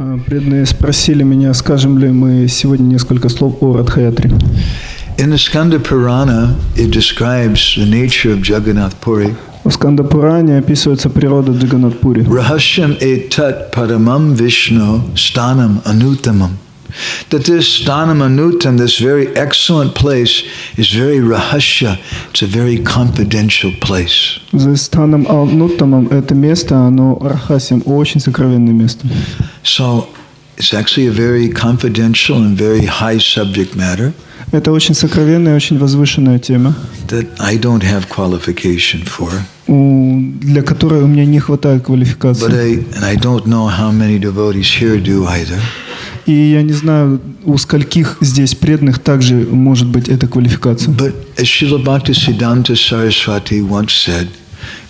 Преданные спросили меня, скажем ли мы сегодня несколько слов о Радхаятре. In the Skanda Purana, it describes the nature of Jagannath Puri. В Сканда-Пуране описывается природа Джаганнат-Пури. Rahashyam etat paramam Vishnu stanam anutamam. That this stanam anutam, this very excellent place, is very rahasya. It's a very confidential place. За станом Ануттамом это место, оно рахасьям, очень сокровенное место. So it's actually a very confidential and very high subject matter. Это очень сокровенная, очень возвышенная тема, That I don't have qualification for. Для которой у меня не хватает квалификации. And I don't know how many devotees here do either. И я не знаю, у скольких здесь преданных также может быть эта квалификация. But as Srila Bhaktisiddhanta Saraswati once said,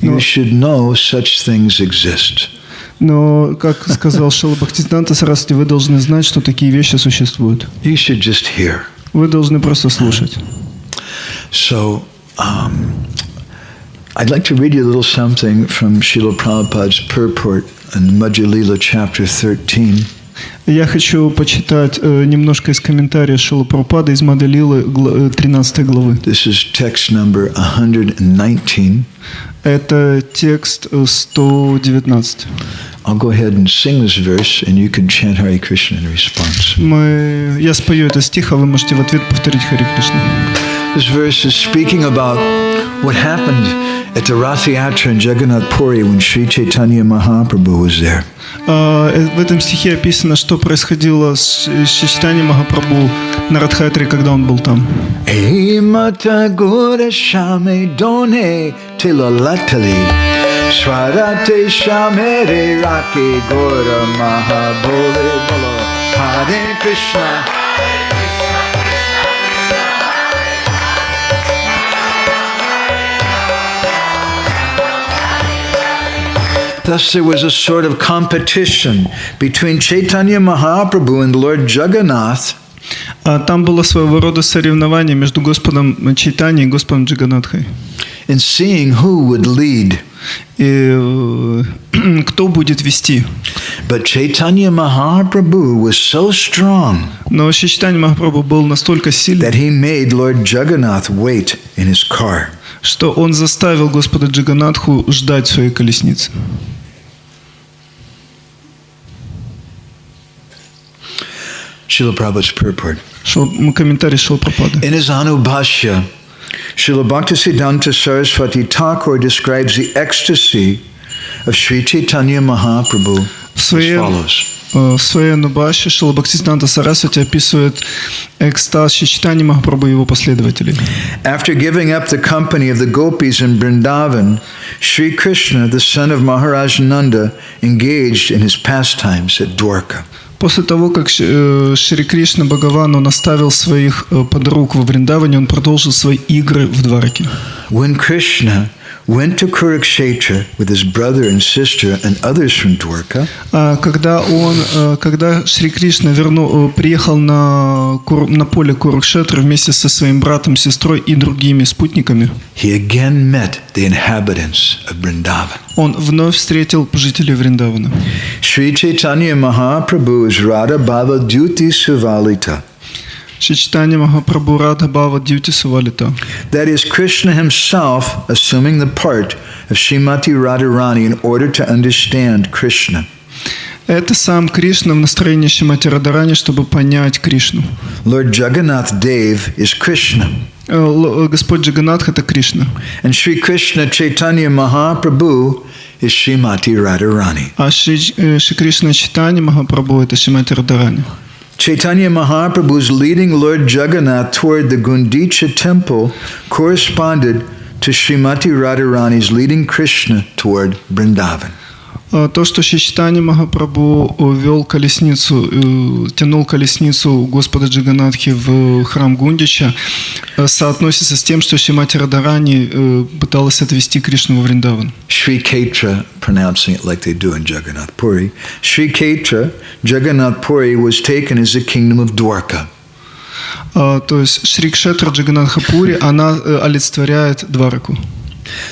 you should know such things exist. Но, как сказал Шрила Бхактисиданта Сарасвати, вы должны знать, что такие вещи существуют. You should just hear. Вы должны просто слушать. So, I'd like to read you a little something from Srila Prabhupada's purport in Madhya Lila chapter 13. Я хочу почитать немножко из комментария Шрилы Прабхупады из Мадхя-лилы 13 главы. This is text number 119. Это текст 119. I'll go ahead and sing this verse, and you can chant Hare Krishna in response. Я спою этот стих, а вы можете в ответ повторить Харе Кришна. This verse is speaking about what happened at the Rath Yatra in Jagannath Puri when Sri Chaitanya Mahaprabhu was there. В этом стихе описано, что происходило с Чайтаньей Махапрабху на Радхаятре, когда он был там. Эй мата гора шаме доне тилалатали сварате шамере раки гора махаболе боло Харе Кришна. Thus there was a sort of competition between Chaitanya Mahaprabhu and Lord Jagannath. Там было своего рода соревнование между Господом Чайтаньей и Господом Джаганнатхой. In seeing who would lead. И кто будет вести. But Chaitanya Mahaprabhu was so strong. Но Чайтанья Махапрабху был настолько сильный, that he made Lord Jagannath wait in his car. Что он заставил Господа Джаганнатху ждать в своей колеснице. Srila Prabhupada's purport. Комментарий Шрилы Прабхупады. In his Anubhashya, Srila Bhaktisiddhanta Saraswati Thakur describes the ecstasy of Sri Chaitanya Mahaprabhu as follows. В своей Анубхаше Шрила Бхактисиданта Сарасвати описывает экстаз Чайтаньи Махапрабху и его последователей. After giving up the company of the gopis in Vrindavan, Sri Krishna, the son of Maharaj Nanda, engaged in his pastimes at Dwarka. После того, как Шри Кришна Бхагаван он оставил своих подруг во Вриндаване, он продолжил свои игры в Двараке. When Krishna went to Kurukshetra with his brother and sister and others from Dwarka, когда Шри Кришна приехал на поле Курукшетры вместе со своим братом, сестрой и другими спутниками, he again met the inhabitants of Vrindavan. Он вновь встретил жителей Вриндавана. Sri Chaitanya Mahaprabhu is Radha Bhava Dyuti Suvalita. Чайтанья Махапрабху Радха Бхава Дьюти Сувалита. That is Krishna himself assuming the part of Srimati Radharani in order to understand Krishna. Это сам Кришна в настроении Шримати Радхарани, чтобы понять Кришну. Lord Jagannath Dev is Krishna. Господь Джаганнатх это Кришна. And Sri Krishna Chaitanya Mahaprabhu is Srimati Radharani. А Шри Кришна Чайтанья Махапрабху это Шримати Радхарани. Chaitanya Mahaprabhu's leading Lord Jagannath toward the Gundicha temple corresponded to Srimati Radharani's leading Krishna toward Vrindavan. То, что Чайтанья Махапрабху вел колесницу, тянул колесницу Господа Джаганнатхи в храм Гундича, соотносится с тем, что Шримати Радхарани пыталась отвести Кришну во Вриндаван. Sri Ketra, pronouncing it like they do in Jagannath Puri, Sri Ketra, Jagannath Puri was taken as the kingdom of Dwarka. То есть Шри Кшетра Джаганнатха Пури, она олицетворяет Двараку.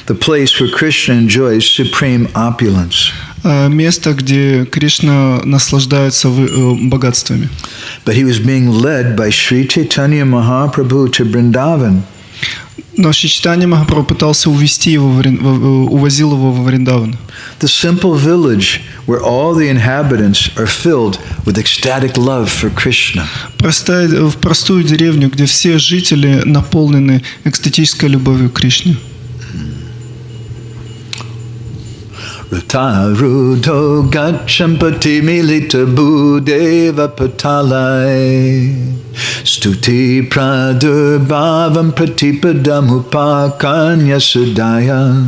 The place where Krishna enjoys supreme opulence. место, где Кришна наслаждается богатствами. But he was being led by Sri Chaitanya Mahaprabhu to Vrindavan. Но Шри Чайтанья Махапрабху пытался увозил его во Вриндаван. The simple village where all the inhabitants are filled with ecstatic love for Krishna. В простую деревню, где все жители наполнены экстатической любовью к Кришне. Ruta rudo gachampati milita budeva patalai stuti pradurbhavam pratipadam upakanya sudaya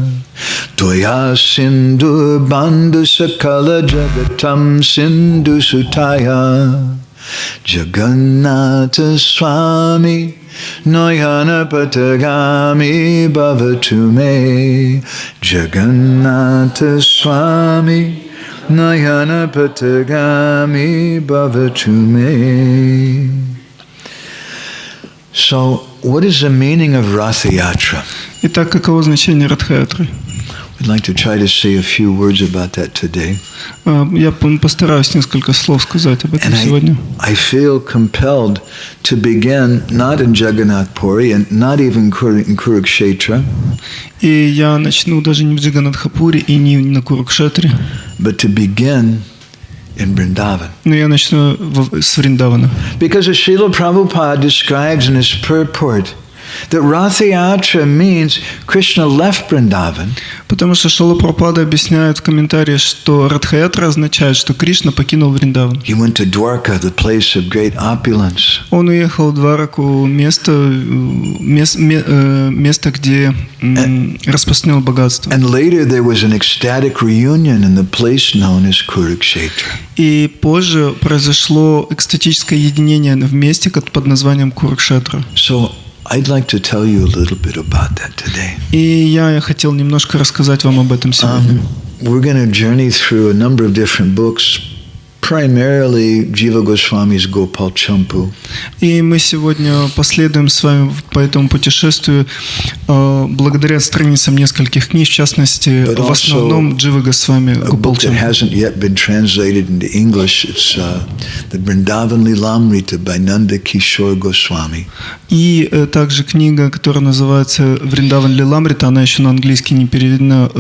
toya sindur bandhu sakala jagatam sindhu sutaya Jagannatha Swami Noyana Patagami Bhavatu Me Jagannatha Swami Noyana Patagami Bhavatu Me. So, what is the meaning of Ratha Yatra? Итак, каково значение Радха-ятры? We'd like to try to say a few words about that today. Я постараюсь несколько слов сказать об этом сегодня. I feel compelled to begin not in Jagannath Puri and not even in Kurukshetra. И я начну даже не в Джаганнатхапуре и не на Курукшетре. But to begin in Vrindavan. Но я начну с Вриндавана. Because as Srila Prabhupada describes in his purport that Ratha Yatra means Krishna left Vrindavan. Потому что Шрила Прабхупада объясняет в комментарии, что Радха-ятра означает, что Кришна покинул Вриндаван. He went to Dwarka, the place of great opulence. Он уехал в Двараку, место, где распространил богатство. And later there was an ecstatic reunion in the place known as Kurukshetra. И позже произошло экстатическое единение в месте под названием Курукшетра. So I'd like to tell you a little bit about that today. И я хотел немножко рассказать вам об этом сегодня. We're going to journey through a number of different books, primarily Jiva Γκосвами's Gopal Champu. И мы сегодня последуем с вами по этому путешествию благодаря страницам нескольких книг, в частности, в основном Дживы Ґосвами Гопал Champu. It hasn't yet been translated into English. It's the Vrindavan Lilamrita by Nanda Kishore Goswami. И также книга, которая называется Вриндаван Лиламрита, она еще на английский не переведена,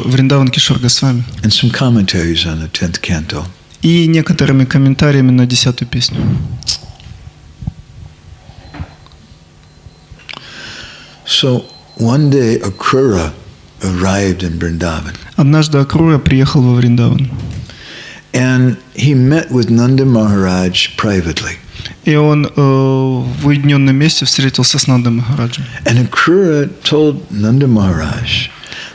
Вриндаван Кишор Госвами. And some commentaries on the 10th canto. И некоторыми комментариями на 10-ю песню. So one day Akrura arrived in Vrindavan. Однажды Акрура приехал во Вриндаван. And he met with Nanda Maharaj privately. И он в уединенном месте встретился с Нандой Махараджем. And Akrura told Nanda Maharaj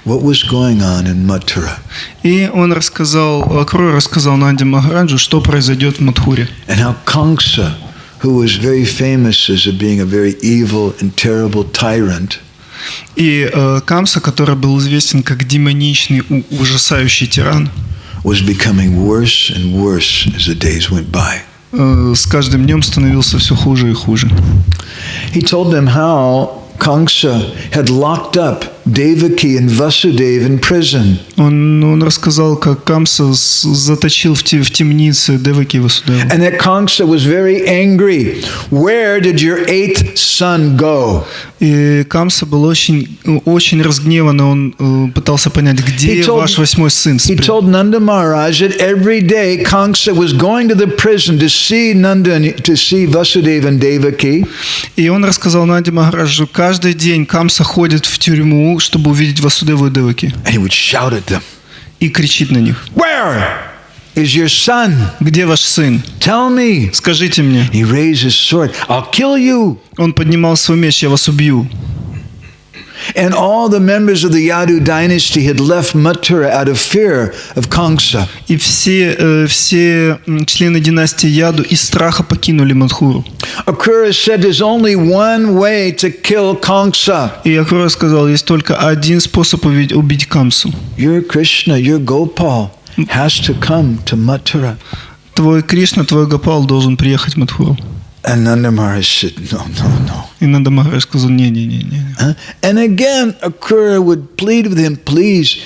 what was going on in Mathura. И Акрура рассказал Нанде Махараджу, что произойдет в Мадхуре. And how Kamsa, who was very famous as being a very evil and terrible tyrant, и Камса, который был известен как демоничный, ужасающий тиран, was becoming worse and worse as the days went by. С каждым днем становился все хуже и хуже. He told them how Kamsa had locked up Devaki and Vasudeva in prison. Он рассказал, как Камса заточил в темнице Деваки и Васудеву. And that Kamsa was very angry. Where did your 8th son go? И Камса был очень разгневан, он пытался понять, где ваш 8-й сын. He told Nanda Maharaj that every day Kamsa was going to the prison to see Vasudeva and Devaki. И он рассказал Нанде Махараджу, каждый день Камса ходит в тюрьму, чтобы увидеть Васудеву и Деваки. And he would shout at them. И кричит на них. Where is your son? Где ваш сын? Tell me. Скажите мне. He raised his sword. I'll kill you. Он поднимал свой меч, я вас убью. And all the members of the Yadu dynasty had left Mathura out of fear of Kamsa. И все члены династии Яду из страха покинули Мадхуру. Akrura said there's only one way to kill Kamsa. И Акрура сказал, есть только один способ убить Камсу. Your Krishna, your Gopal has to come to Mathura. Твой Кришна, твой Гопал должен приехать в Мадхуру. And Nanda Maharaj said, no. И Нанда Махарадж сказал, не. And again, Akrura would plead with him, please,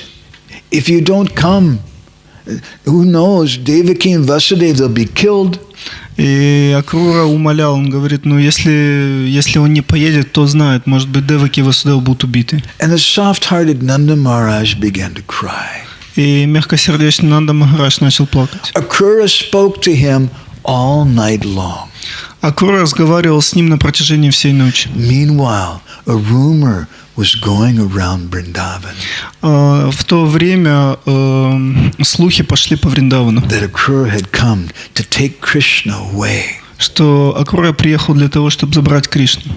if you don't come, Who knows? Devaki and Vasudeva, they'll be killed. И Акрура умолял, он говорит, ну если он не поедет, кто знает, может быть, Деваки и Васудева будут убиты. And the soft-hearted Nanda Maharaj began to cry. И мягкосердечный Нанда Махарадж начал плакать. Akura spoke to him all night long. Акрура разговаривал с ним на протяжении всей ночи. Meanwhile, a rumor was going around Vrindavan. В то время слухи пошли по Вриндавану, That Akura had come to take Krishna away. что Акрура приехал для того, чтобы забрать Кришну.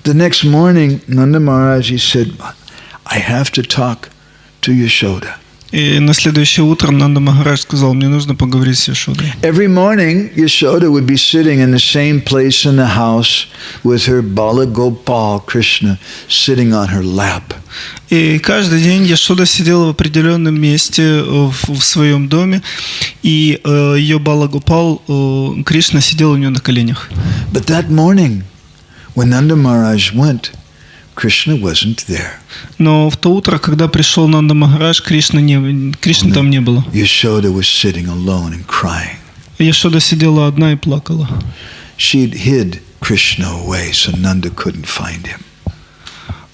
The next morning, Nanda Maharaj, he said, I have to talk to Yashoda. И на следующее утро Нанда Махарадж сказал, мне нужно поговорить с Яшодой. Every morning, Yashoda would be sitting in the same place in the house with her Bala Gopal Krishna sitting on her lap. И каждый день Яшода сидела в определенном месте в своем доме, и ее Бала Гопал Кришна сидел у нее на коленях. But that morning, when Nanda Maharaj went, Krishna wasn't there. Но в то утро, когда пришел Нанда Махарадж, Кришны там не было. Yashoda was sitting alone and crying. Яшода сидела одна и плакала. She'd hid Krishna away so Nanda couldn't find him.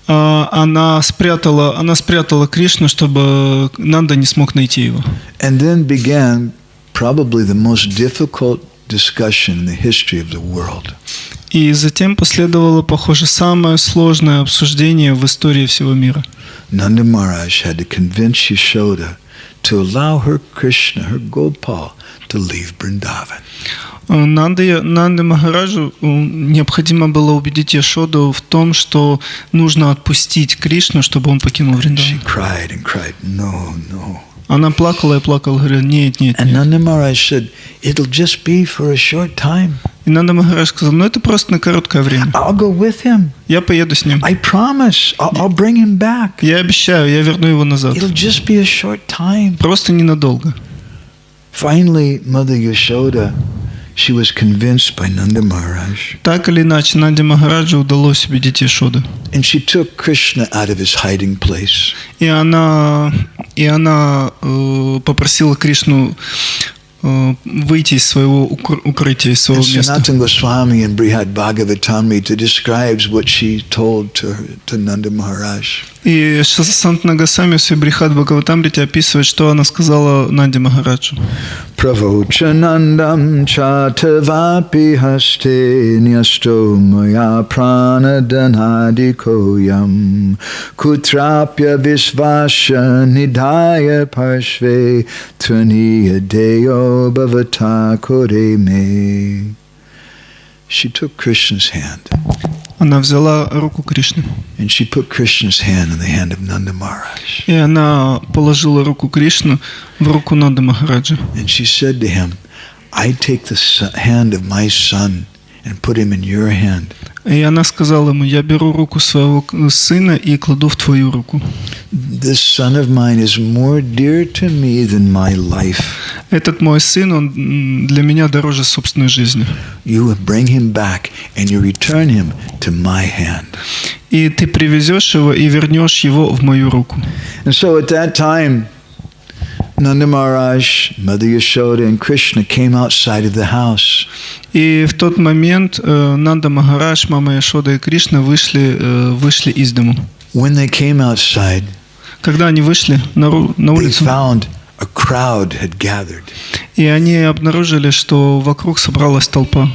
Она спрятала Кришну, чтобы Нанда не смог найти его. And then began probably the most difficult discussion in the history of the world. И затем последовало, похоже, самое сложное обсуждение в истории всего мира. Nanda Maharaj had to convince Yashoda to allow her Krishna, her Gopal, to leave Vrindavan. Нанде Махараджу необходимо было убедить Яшоду в том, что нужно отпустить Кришну, чтобы он покинул Вриндаван. She cried and cried, no, no. Она плакала и плакала, говорила, нет, нет. And Nanda Maharaj said, it'll just be for a short time. И Нанда Махарадж сказал, ну это просто на короткое время. I'll go with him. Я поеду с ним. I promise. I'll bring him back. Я обещаю, я верну его назад. It'll just be a short time. Просто ненадолго. Finally, Mother Yashoda, she was convinced by Nanda Maharaj. Так или иначе, Нанде Махараджу удалось убедить Яшоду. And she took Krishna out of his hiding place. И она попросила Кришну выйти из своего укрытия, из своего And места. Sanatana Γκосвамі in Brihad Bhagavatamrita describes what she told to Nanda Maharaj. И Санатана Ґосвамі в своей Брихад Бхагаватамрите описывает, что она сказала Нанде Махараджу. Pravochanandam chatavapi haste nyasto maya pranadanadikoyam kutrapya visvasya nidaya parshve traniya deyo bhavata kore me. She took Krishna's hand. Она взяла руку Кришны. And she put Krishna's hand in the hand of Nanda Maharaj. И она положила руку Кришны в руку Нанды Махараджа. And she said to him, I take the hand of my son and put him in your hand. И она сказала ему, я беру руку своего сына и кладу в твою руку. This son of mine is more dear to me than my life. Этот мой сын, он для меня дороже собственной жизни. You bring him back and you return him to my hand. И ты привезешь его и вернешь его в мою руку. And so at that time, Nanda Maharaj, Mother Yashoda and Krishna came outside of the house. И в тот момент Нанда Махарадж, мама Яшода и Кришна вышли из дому. When they came outside, Когда они вышли на they улицу, found a crowd had gathered. и они обнаружили, что вокруг собралась толпа.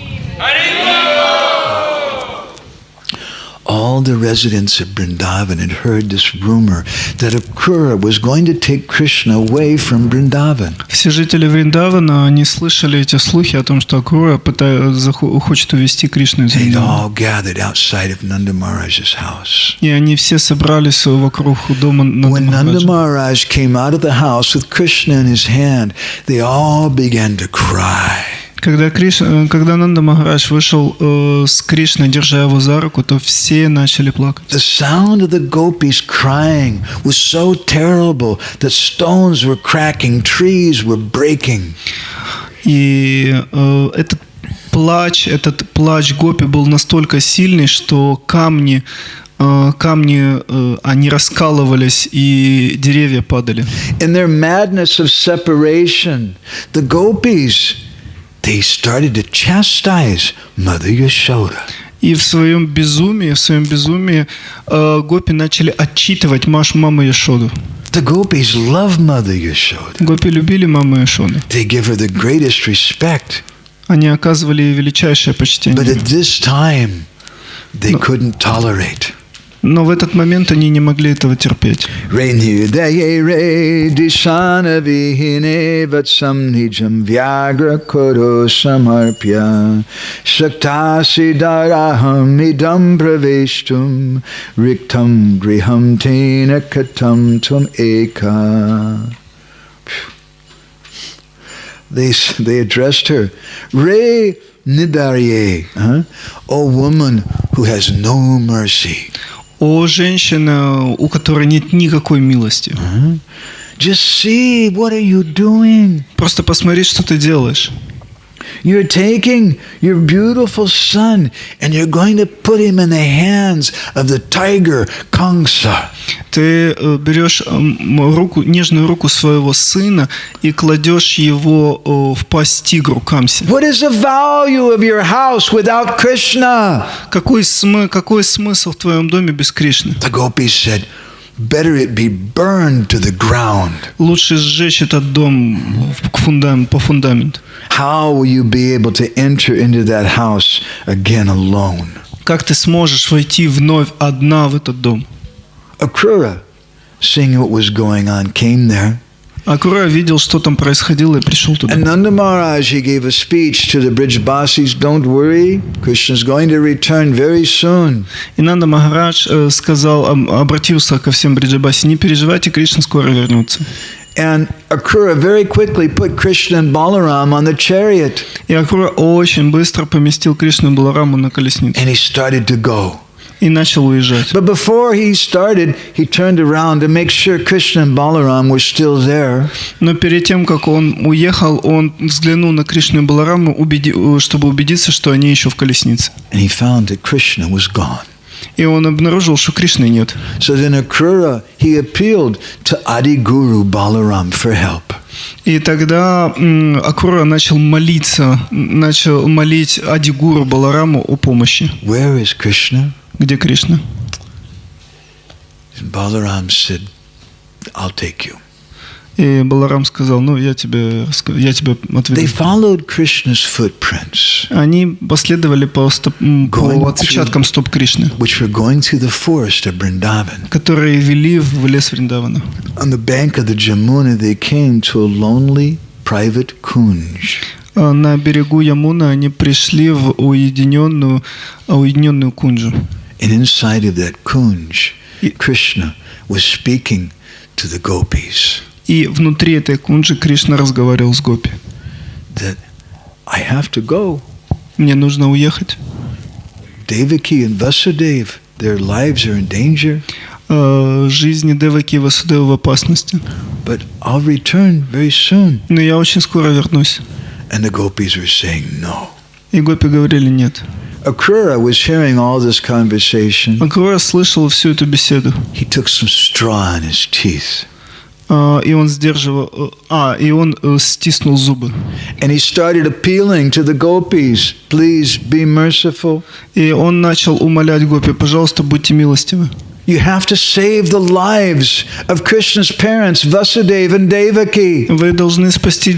All the residents of Vrindavan had heard this rumor that Akura was going to take Krishna away from Vrindavan. Все жители Вриндавана, они слышали эти слухи о том, что Акрура хочет увести Кришну из They'd Вриндавана. all gathered outside of Nanda Maharaj's house. И они все собрались вокруг дома Нанды When Nanda Махараджа. Maharaj came out of the house with Krishna in his hand, they all began to cry. Когда Нанда Махарадж вышел с Кришной, держа его за руку, то все начали плакать. The sound of the gopis crying was so terrible that stones were cracking, trees were breaking. И этот плач гопи был настолько сильный, что камни камни, они раскалывались, и деревья падали. In their madness of separation, the gopis, they started to chastise Mother Yashoda. И в своем безумии гопи начали отчитывать маму Яшоду. The gopis love Mother Yashoda. Гопи любили маму Яшоду. They give her the greatest respect. Они оказывали ей величайшее почтение. But at this time, they couldn't tolerate. Но в этот момент они не могли этого терпеть. They addressed her, Re Nidarye, O woman who has no mercy. О женщина, у которой нет никакой милости. Just see, what are you doing? Просто посмотри, что ты делаешь. You're taking your beautiful son and you're going to put him in the hands of the tiger Kamsa. Ты берешь нежную руку своего сына и кладешь его в пасть тигру Камсе. What is the value of your house without Krishna? Какой смысл в твоем доме без Кришны? The gopis said, better it be burned to the ground. Лучше сжечь этот дом по фундаменту. How will you be able to enter into that house again alone? Как ты сможешь войти вновь одна в этот дом? Akrura, seeing what was going on, came there. Акура видел, что там происходило, и пришел туда. And Nanda Maharaj, he gave a speech to the Brijbasis, don't worry, Krishna's going to return very soon. И Нанда Махарадж сказал, обратился ко всем Бриджабаси, не переживайте, Кришна скоро вернется. And Akrura very quickly put Krishna and Balaram on the chariot. И Акура очень быстро поместил Кришну и Балараму на колесницу. And he started to go. И начал уезжать. But before he started, he turned around to make sure Krishna and Balaram were still there. Но перед тем, как он уехал, он взглянул на Кришну и Балараму, чтобы убедиться, что они еще в колеснице. And he found that Krishna was gone. И он обнаружил, что Кришны нет. So then Akrura, he appealed to Adi Guru Balaram for help. И тогда Акура начал молить Ади-гуру Балараму о помощи. Where is Krishna? Где Кришна? And Balaram said, I'll take you. И Баларам сказал, я тебя отведу. They followed Krishna's footprints. Они последовали по отпечаткам стоп Кришны, which were going through the forest of Vrindavan. которые вели в лес Вриндавана. On the bank of the Jamuna, they came to a lonely private kunj. На берегу Ямуна они пришли в уединенную кунджу. And inside of that kunj, Krishna was speaking to the gopis. И внутри этой кунджи Кришна разговаривал с гопи. That I have to go. Мне нужно уехать. Devaki and Vasudev, their lives are in danger. Жизни Деваки и Васудева в опасности. But I'll return very soon. Но я очень скоро вернусь. And the gopis were saying no. И гопи говорили нет. Akrura was hearing all this conversation. Акура слышал всю эту беседу. He took some straw in his teeth. И он стиснул зубы. And he started appealing to the gopis, please be merciful. И он начал умолять гопи, пожалуйста, будьте милостивы. You have to save the lives of Krishna's parents, Vasudeva and Devaki. Вы должны спасти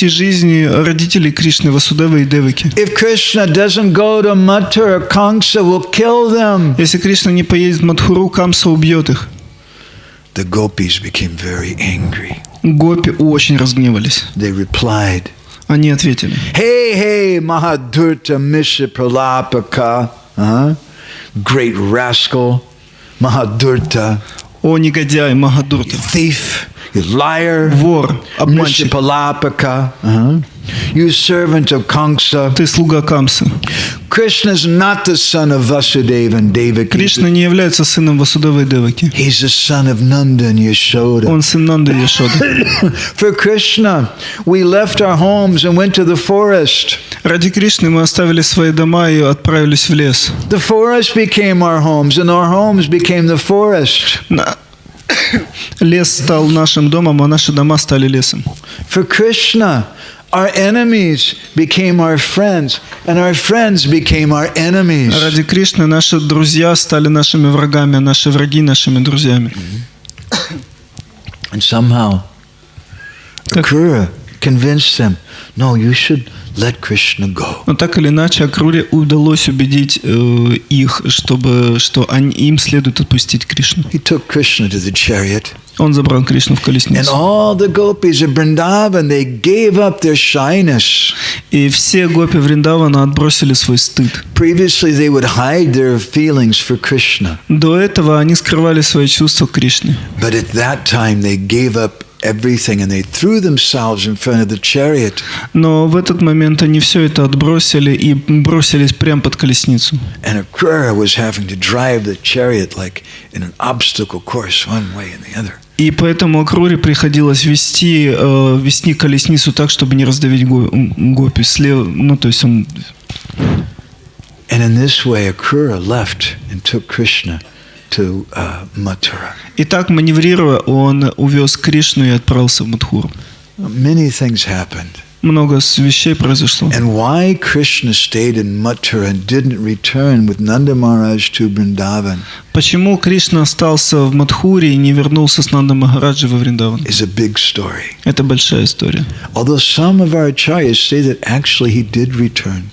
жизни родителей Кришны, Васудева и Деваки. If Krishna doesn't go to Mathura, Kamsa will kill them. Если Кришна не поедет в Мадхуру, Камса убьет их. The gopis became very angry. Гопи очень разгневались. They replied, Они ответили. Hey, Mahadurta Misha Pralapaka, great rascal, Mahadurta. О, негодяй, Махадурта. Thief, you liar, Вор, обманщик. Mishapalapaka, you servant of Kamsa. Ты слуга Камсы. Krishna is not the son of Vasudeva and Devaki. Кришна не является сыном Васудевы и Деваки. He's the son of Nanda and Yashoda. Он сын Нанды и Яшоды. For Krishna, we left our homes and went to the forest. Ради Кришны мы оставили свои дома и отправились в лес. The forest became our homes, and our homes became the forest. Лес стал нашим домом, а наши дома стали лесом. For Krishna, our enemies became our friends, and our friends became our enemies. Ради Кришны наши друзья стали нашими врагами, а наши враги нашими друзьями. And somehow, Akrura convinced them, no, you should let Krishna go. Но так или иначе, Акруре удалось убедить их, что им следует отпустить Кришну. He took Krishna to the chariot. Он забрал Кришну в And колесницу. all the gopis of Vrindavan, they gave up their shyness. И все гопи Вриндавана отбросили свой стыд. Previously, they would hide their feelings for Krishna. До этого они скрывали свои чувства к Кришне. But at that time, they gave up everything and they threw themselves in front of the chariot. Но в этот момент они все это отбросили и бросились прямо под колесницу. And Akrura was having to drive the chariot like in an obstacle course, one way and the other. И поэтому Акруре приходилось вести колесницу так, чтобы не раздавить гопи слева, ну то есть он. And in this way, Akrura left and took Krishna to Mathura. И так маневрируя, он увез Кришну и отправился в Мадхуру. Many things happened. Много вещей произошло. And why Krishna stayed in Mathura and didn't return with Nanda Maharaj to Vrindavan Почему Кришна остался в Мадхуре и не вернулся с Нанда Махараджи во Вриндаван? is a big story. Это большая история. Although some of our acharyas say that actually he did return.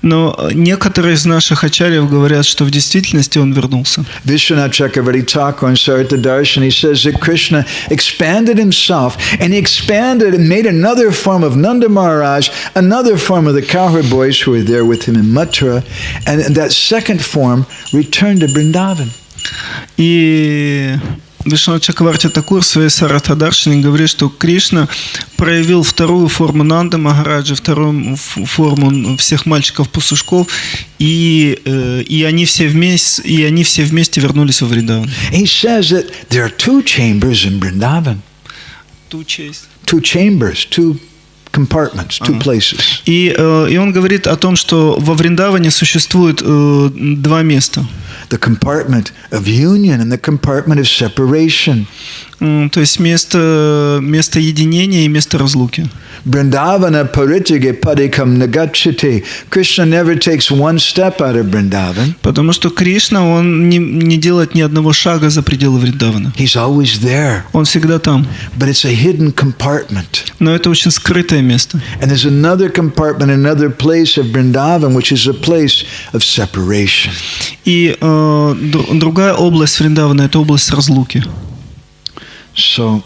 Но некоторые из наших ачарьев говорят, что в действительности он вернулся. Vishwanath Chakravarti Thakur in Sarita Darshan, he says that Krishna expanded himself and he expanded and made another form of Nanda Maharaj, another form of the cowherd boys who were there with him in Mathura, and that second form returned to Vrindavan. И Вишну Чакраварти Такур в своей Саратадаршине говорит, что Кришна проявил вторую форму Нанды Махараджи, вторую форму всех мальчиков-пастушков, и они все вместе вернулись во Вриндаван. He says that there are two chambers in Vrindavan. Two chambers, two compartments, two places. И он говорит о том, что во Вриндаване существует два места. The compartment of union and the compartment of separation. То есть место единения и место разлуки. Vrindavana paritige padikam nagachati. Krishna never takes one step out of Vrindavan. Потому что Кришна, он не делает ни одного шага за пределы Вриндавана. He's always there. Он всегда там. But it's a hidden compartment. Но это очень скрытое место. And there's another compartment, another place of Vrindavan, which is a place of separation. И другая область Вриндавана – это область разлуки. So,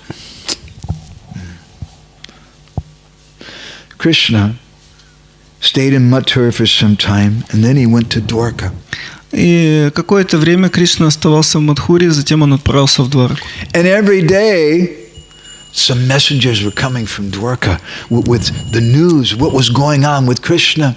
Krishna stayed in Mathura for some time, and then he went to Dwarka. И какое-то время Кришна оставался в Мадхуре, затем он отправился в Двараку. And every day, some messengers were coming from Dwarka with the news, what was going on with Krishna.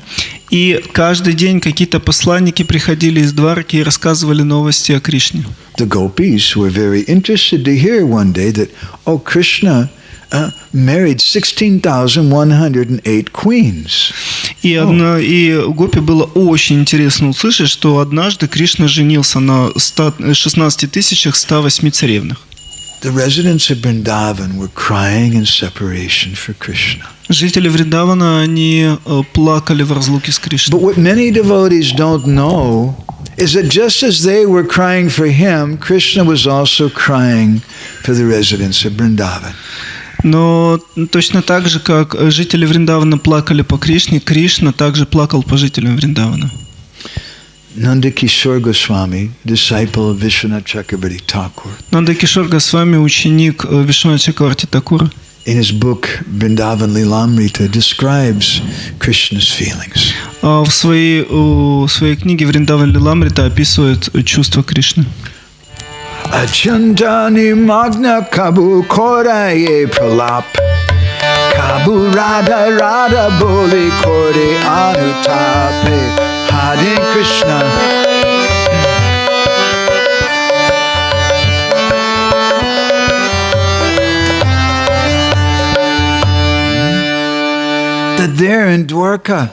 И каждый день какие-то посланники приходили из Двараки и рассказывали новости о Кришне. The gopis were very interested to hear one day that, oh, Krishna married 16,108 queens. И гопи было очень интересно услышать, что однажды Кришна женился на 16 108 царевнах. The residents of Vrindavan were crying in separation for Krishna. Жители Вриндавана, они плакали в разлуке с Кришной. But what many devotees don't know is that just as they were crying for him, Krishna was also crying for the residents of Vrindavan. Но точно так же, как жители Вриндавана плакали по Кришне, Кришна также плакал по жителям Вриндавана. Nanda Kishore Ґосвамі, disciple of Vishwanath Chakravarti Thakur, Нанда Кишор Ґосвами, ученик Вишну Чакраварти Такура, in his book Vrindavan Lilamrita describes Krishna's feelings. в своей книге Вриндаван Лиламрита описывает чувства Кришны. Achantani magna kabu koraye pralap kabu radha radha boli kore anutape Hare Krishna. That there in Dwarka,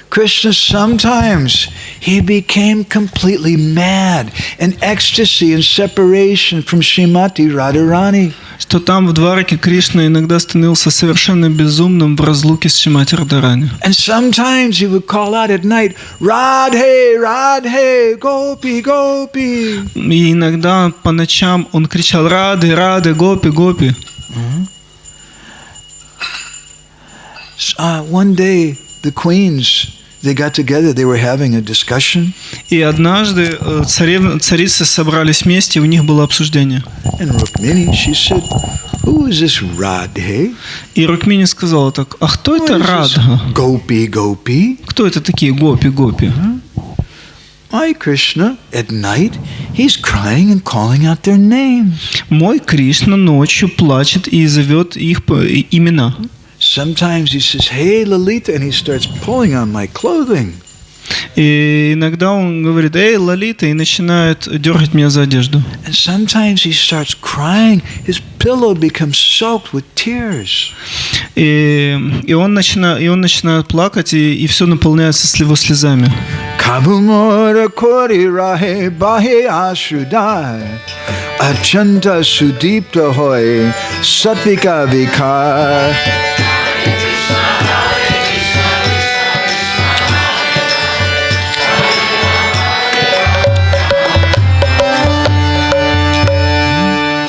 Krishna sometimes he became completely mad in ecstasy and separation from Srimati Radharani. Что там в Двараке Кришна иногда становился совершенно безумным в разлуке с Шримати Радхарани. And sometimes he would call out at night, Radhe, Radhe, Gopi, Gopi. И иногда по ночам он кричал «Рады, Рады, Гопи, Гопи». One day the queens, they got together, they were having a discussion. И однажды царицы собрались вместе, и у них было обсуждение. And Rukmini, she said, who is this Radhe? И Рукмини сказала так: а кто это Радха? Gopi, Gopi. Кто это такие Гопи, Гопи? My Krishna, at night, he's crying and calling out their names. Мой Кришна ночью плачет и зовет их по имена. Sometimes he says, hey Lalita, and he starts pulling on my clothing. И иногда он говорит: эй, Лалита, и начинает дергать меня за одежду. And sometimes he starts crying, his pillow becomes soaked with tears. И он начинает плакать, и все наполняется его слезами. Kabumora kori rahe bahe ashudai achanta sudipta hoy satvika vikar.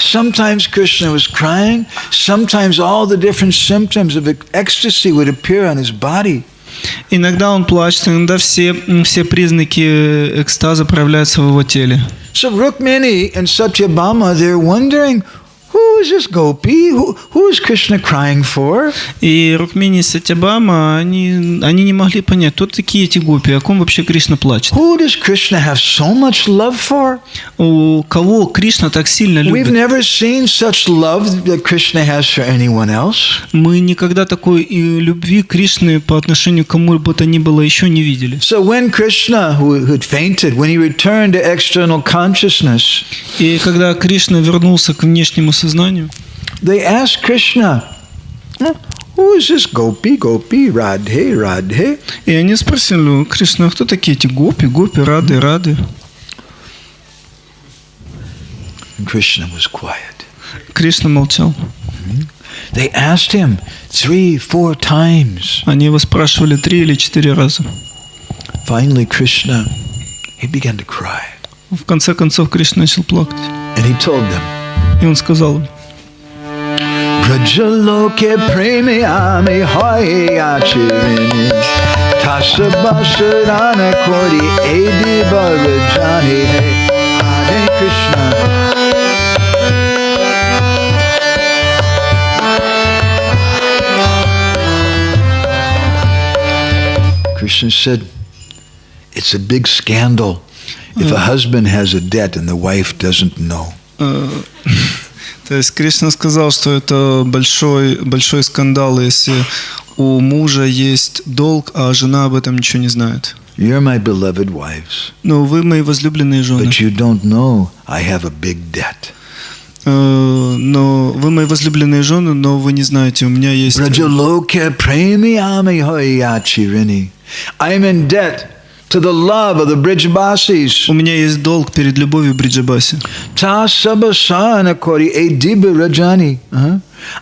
Sometimes Krishna was crying, sometimes all the different symptoms of ecstasy would appear on his body. Иногда он плачет, иногда все признаки экстаза проявляются в его теле. So Rukmini and Satyabhama, they're wondering, who is this Gopi? Who is Krishna crying for? И Рукмини и Сатьябама, они не могли понять, кто такие эти гопи, о ком вообще Кришна плачет. Who does Krishna have so much love for? У кого Кришна так сильно любит? We've never seen such love that Krishna has for anyone else. Мы никогда такой любви Кришны по отношению к кому бы то ни было еще не видели. So when Krishna, who had fainted, when he returned to external consciousness, И когда Кришна вернулся к внешнему сознанию, they asked Krishna, who is this Gopi, Gopi, Radhe, Radhe? и они спросили: Кришна, а кто такие эти гопи, Гопи, Рады, Рады? And Krishna was quiet. Кришна молчал. They asked him 3-4 times. Они его спрашивали 3 или 4 раза. Finally, Krishna, he began to cry. В конце концов Кришна начал плакать. And he told them, И он сказал им: Brajaloke premiami hoye achirini Tasabasarana kori edi barajani Hare Krishna. Krishna said, it's a big scandal if a husband has a debt and the wife doesn't know. То есть Кришна сказал, что это большой скандал, если у мужа есть долг, а жена об этом ничего не знает. You're my beloved wives. Но вы мои возлюбленные жены. But you don't know I have a big debt. Но вы мои возлюбленные жены, но вы не знаете, у меня есть... Brajaloke premiami hoyachirini. I'm in debt to the love of the Brijbasis. У меня есть долг перед любовью Бриджабаси. Ta sabasana kori ediba rajani.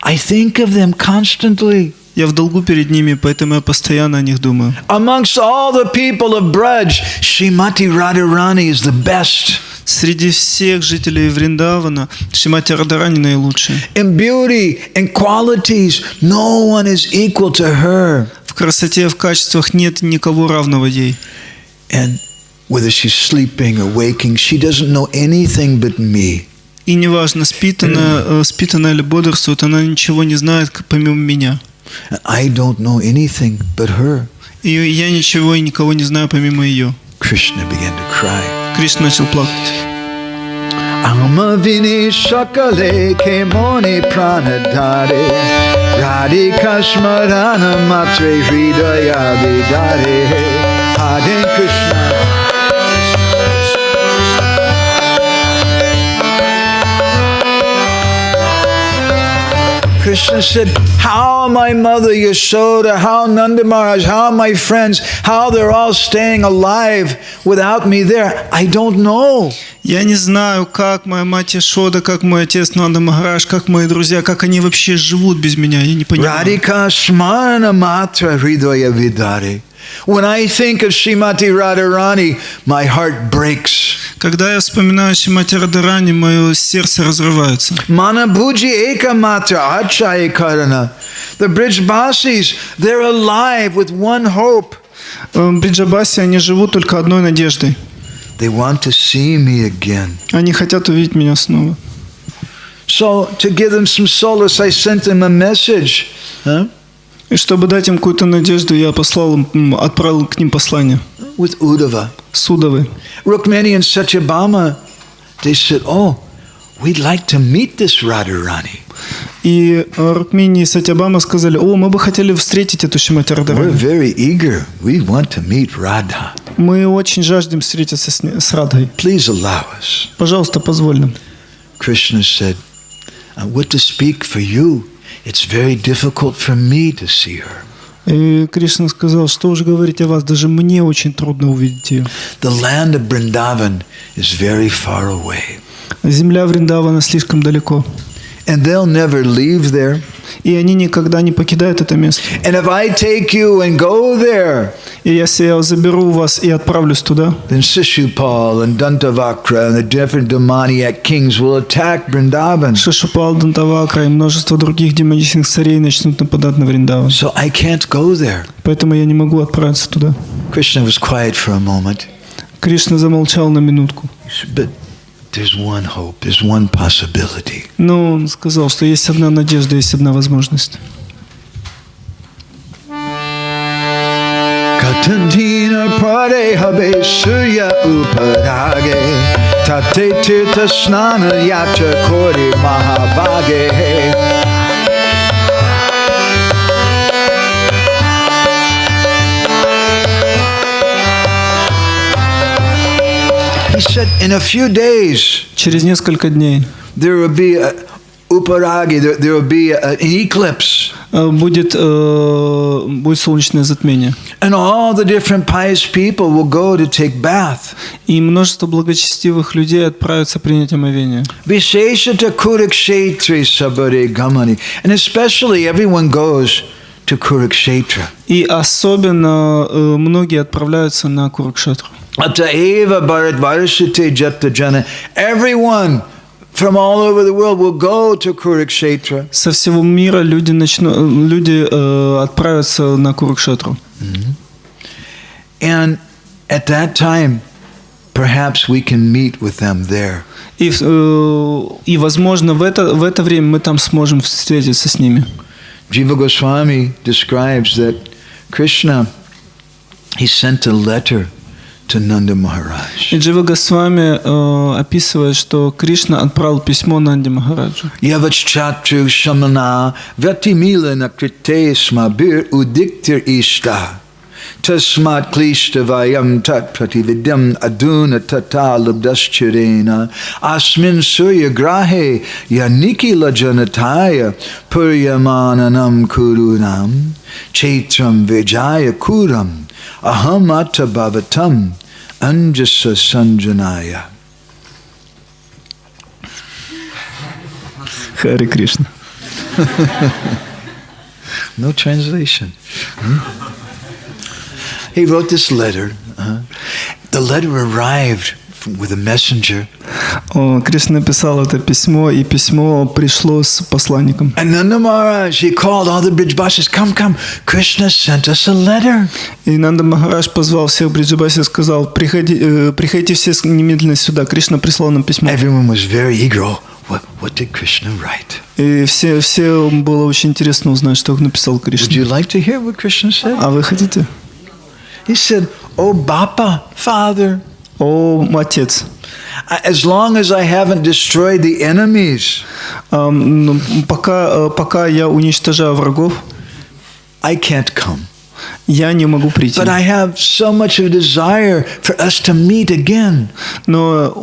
I think of them constantly. Я в долгу перед ними, поэтому я постоянно о них думаю. Amongst all the people of Braj, Srimati Radharani is the best. Среди всех жителей Вриндавана Шримати Радхарани наилучшая. In beauty and qualities, no one is equal to her. В красоте, в качествах нет никого равного ей. And whether she's sleeping or waking, she doesn't know anything but me. И неважно, спит она или бодрствует, она ничего не знает помимо меня. And I don't know anything but her. И я ничего и никого не знаю помимо ее. Krishna began to cry. Кришна начал плакать. Amavini shakale kemoni pranadare Radhika smarana matre hridaya vidare Hare Krishna. Krishna said, how my mother Yashoda, how Nanda Maharaj, how my friends, how they're all staying alive without me there, I don't know. Я не знаю, как моя мать Яшода, как мой отец Нанда Махарадж, как мои друзья, как они вообще живут без меня, я не понимаю. Radhika smana matra hridaya vidare. When I think of Srimati Radharani, my heart breaks. Когда я вспоминаю Шримати Радхарани, мое сердце разрывается. Mana bhuji eka matra achaya karana. The Brijbasis, they're alive with one hope. Бриджабаси, они живут только одной надеждой. They want to see me again. Они хотят увидеть меня снова. So, to give them some solace, I sent them a message. И чтобы дать им какую-то надежду, я отправил к ним послание. With Uddhava. С Удавой. Rukmini and Satyabhama, they said, oh, we'd like to meet this Radharani. И Рукмини и Сатябама сказали, о, мы бы хотели встретить эту Шримати We're Радхарани. very eager. We want to meet Radha. Мы очень жаждем встретиться с Радхой. Please allow us. Пожалуйста, позволь нам. Krishna said, what to speak for you? It's very difficult for me to see her. И Кришна сказал, что уж говорить о вас, даже мне очень трудно увидеть ее. The land of Vrindavan is very far away. Земля Вриндавана слишком далеко. And they'll never leave there. И они никогда не покидают это место. And if I take you and go there, и если я заберу вас и отправлюсь туда, then Shishupal and Dantavakra and the different demoniac kings will attack Vrindavan. Шишупал, Дантавакра и множество других демонических царей начнут нападать на Вриндаван. So I can't go there. Поэтому я не могу отправиться туда. Krishna was quiet for a moment. Кришна замолчал на минутку. But there's one hope, there's one possibility. Но он сказал, что есть одна надежда, есть одна возможность. Katantina pare habe surya uparage tate tirtha snana yatra kori mahabage. He said, in a few days, Через несколько дней there will be a uparagi, there will be an eclipse. будет солнечное затмение. And all the different pious people will go to take bath. И множество благочестивых людей отправятся принять омовение. Visheshata Kurukshetri sabare gamani. And especially everyone goes to Kurukshetra. И особенно многие отправляются на Курукшетру. Ataeva Bharatvarshite Jata Jana. Everyone from all over the world will go to Kurukshetra. Со всего мира люди отправятся на Курукшетру. And at that time, perhaps we can meet with them there. И возможно, в это время мы там сможем встретиться с ними. Jiva Ґосвамі describes that Krishna, he sent a letter to Nanda Maharaj. И Джива Ґосвами описывает, что Кришна отправил письмо Нанде Махараджу. Yavaschatru shamana vratimilana krite smabir udiktir ishta. Tasmat klishtavayam tat pratividyam aduna tata labdaschirena asmin surya grahe yanikila janataya puryamananam kurunam chaitram vijaya kuram ahamata bhavatam anjasa sanjanaya. Харе Кришна. No translation. He wrote this letter. The letter arrived with a messenger. Кришна написал это письмо, и письмо пришло с посланником. And Nanda Maharaj, he called all the Brijbasis, come, Krishna sent us a letter. И Нанда Махарадж позвал всех Бриджабаси и сказал, приходите все немедленно сюда, Кришна прислал нам письмо. Everyone was very eager. What did Krishna write? И все было очень интересно узнать, что написал Кришна. Would you like to hear what Krishna said? А вы хотите? He said, "Oh Bapa, Father, О, Отец, as long as I haven't destroyed the enemies, пока я уничтожаю врагов, I can't come. я не могу прийти. But I have so much of a desire for us to meet again. Но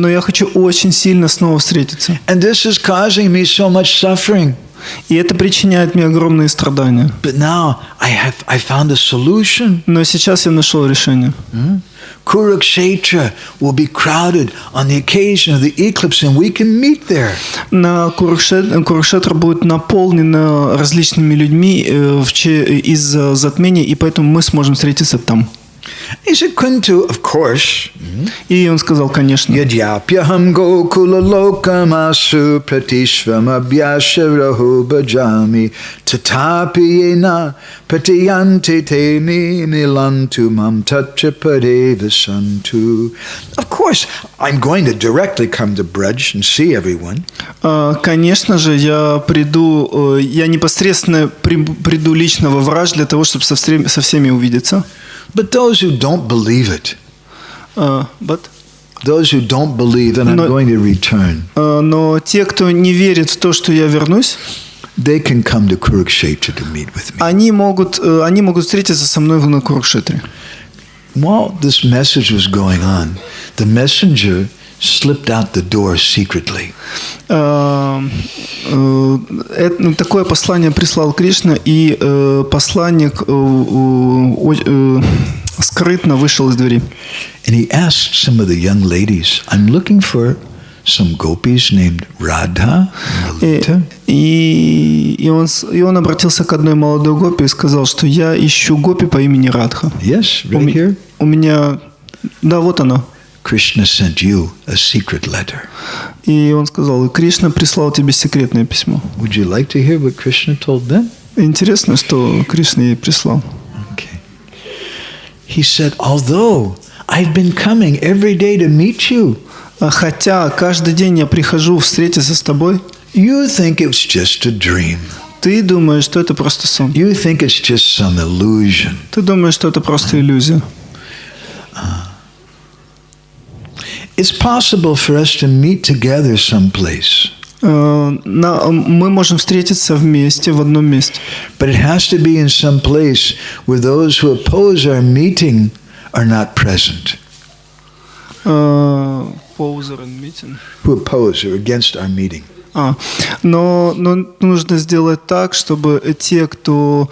я хочу очень сильно снова встретиться. And this is causing me so much suffering." И это причиняет мне огромные страдания. But now I found a solution. Но сейчас я нашел решение. Kurukshetra will be crowded on the occasion of the eclipse, and we can meet there. На Курукшетра будет наполнена различными людьми из-за затмения, и поэтому мы сможем встретиться там. He said, Kuntu, of course. И он сказал, конечно. Yadyapyaham gokula lokam asu pratishvam abhyasharahu bhajami tatapi yena pratiyanti te me milantu mam tatchapade vasantu. Of course, I'm going to directly come to Braj and see everyone. Конечно же, я непосредственно приду лично во Врадж для того, чтобы со всеми увидеться. But those who don't believe it, those who don't believe that I'm going to return, но те, кто не верит в то, что я вернусь, they can come to Kurukshetra to meet with me. они могут встретиться со мной на Курукшетре. While this message was going on, the messenger slipped out the door secretly. Такое послание прислал Кришна, и посланник скрытно вышел из двери. And he asked some of the young ladies, I'm looking for some gopis named Radha and Lalita. И он обратился к одной молодой гопи и сказал, что я ищу гопи по имени Радха. Yes, right here. У меня... Да, вот она. Krishna sent you a secret letter. И он сказал, Кришна прислал тебе секретное письмо. Would you like to hear what Krishna told them? Интересно, что Кришна ей прислал. Okay. He said, although I've been coming every day to meet you, хотя каждый день я прихожу встретиться с тобой, you think it's just a dream. Ты думаешь, что это просто сон. You think it's just some illusion. Ты думаешь, что это просто иллюзия. It's possible for us to meet together someplace. Мы можем встретиться вместе в одном месте. But it has to be in some place where those who oppose our meeting are not present. Who oppose or against our meeting. Но нужно сделать так, чтобы те, кто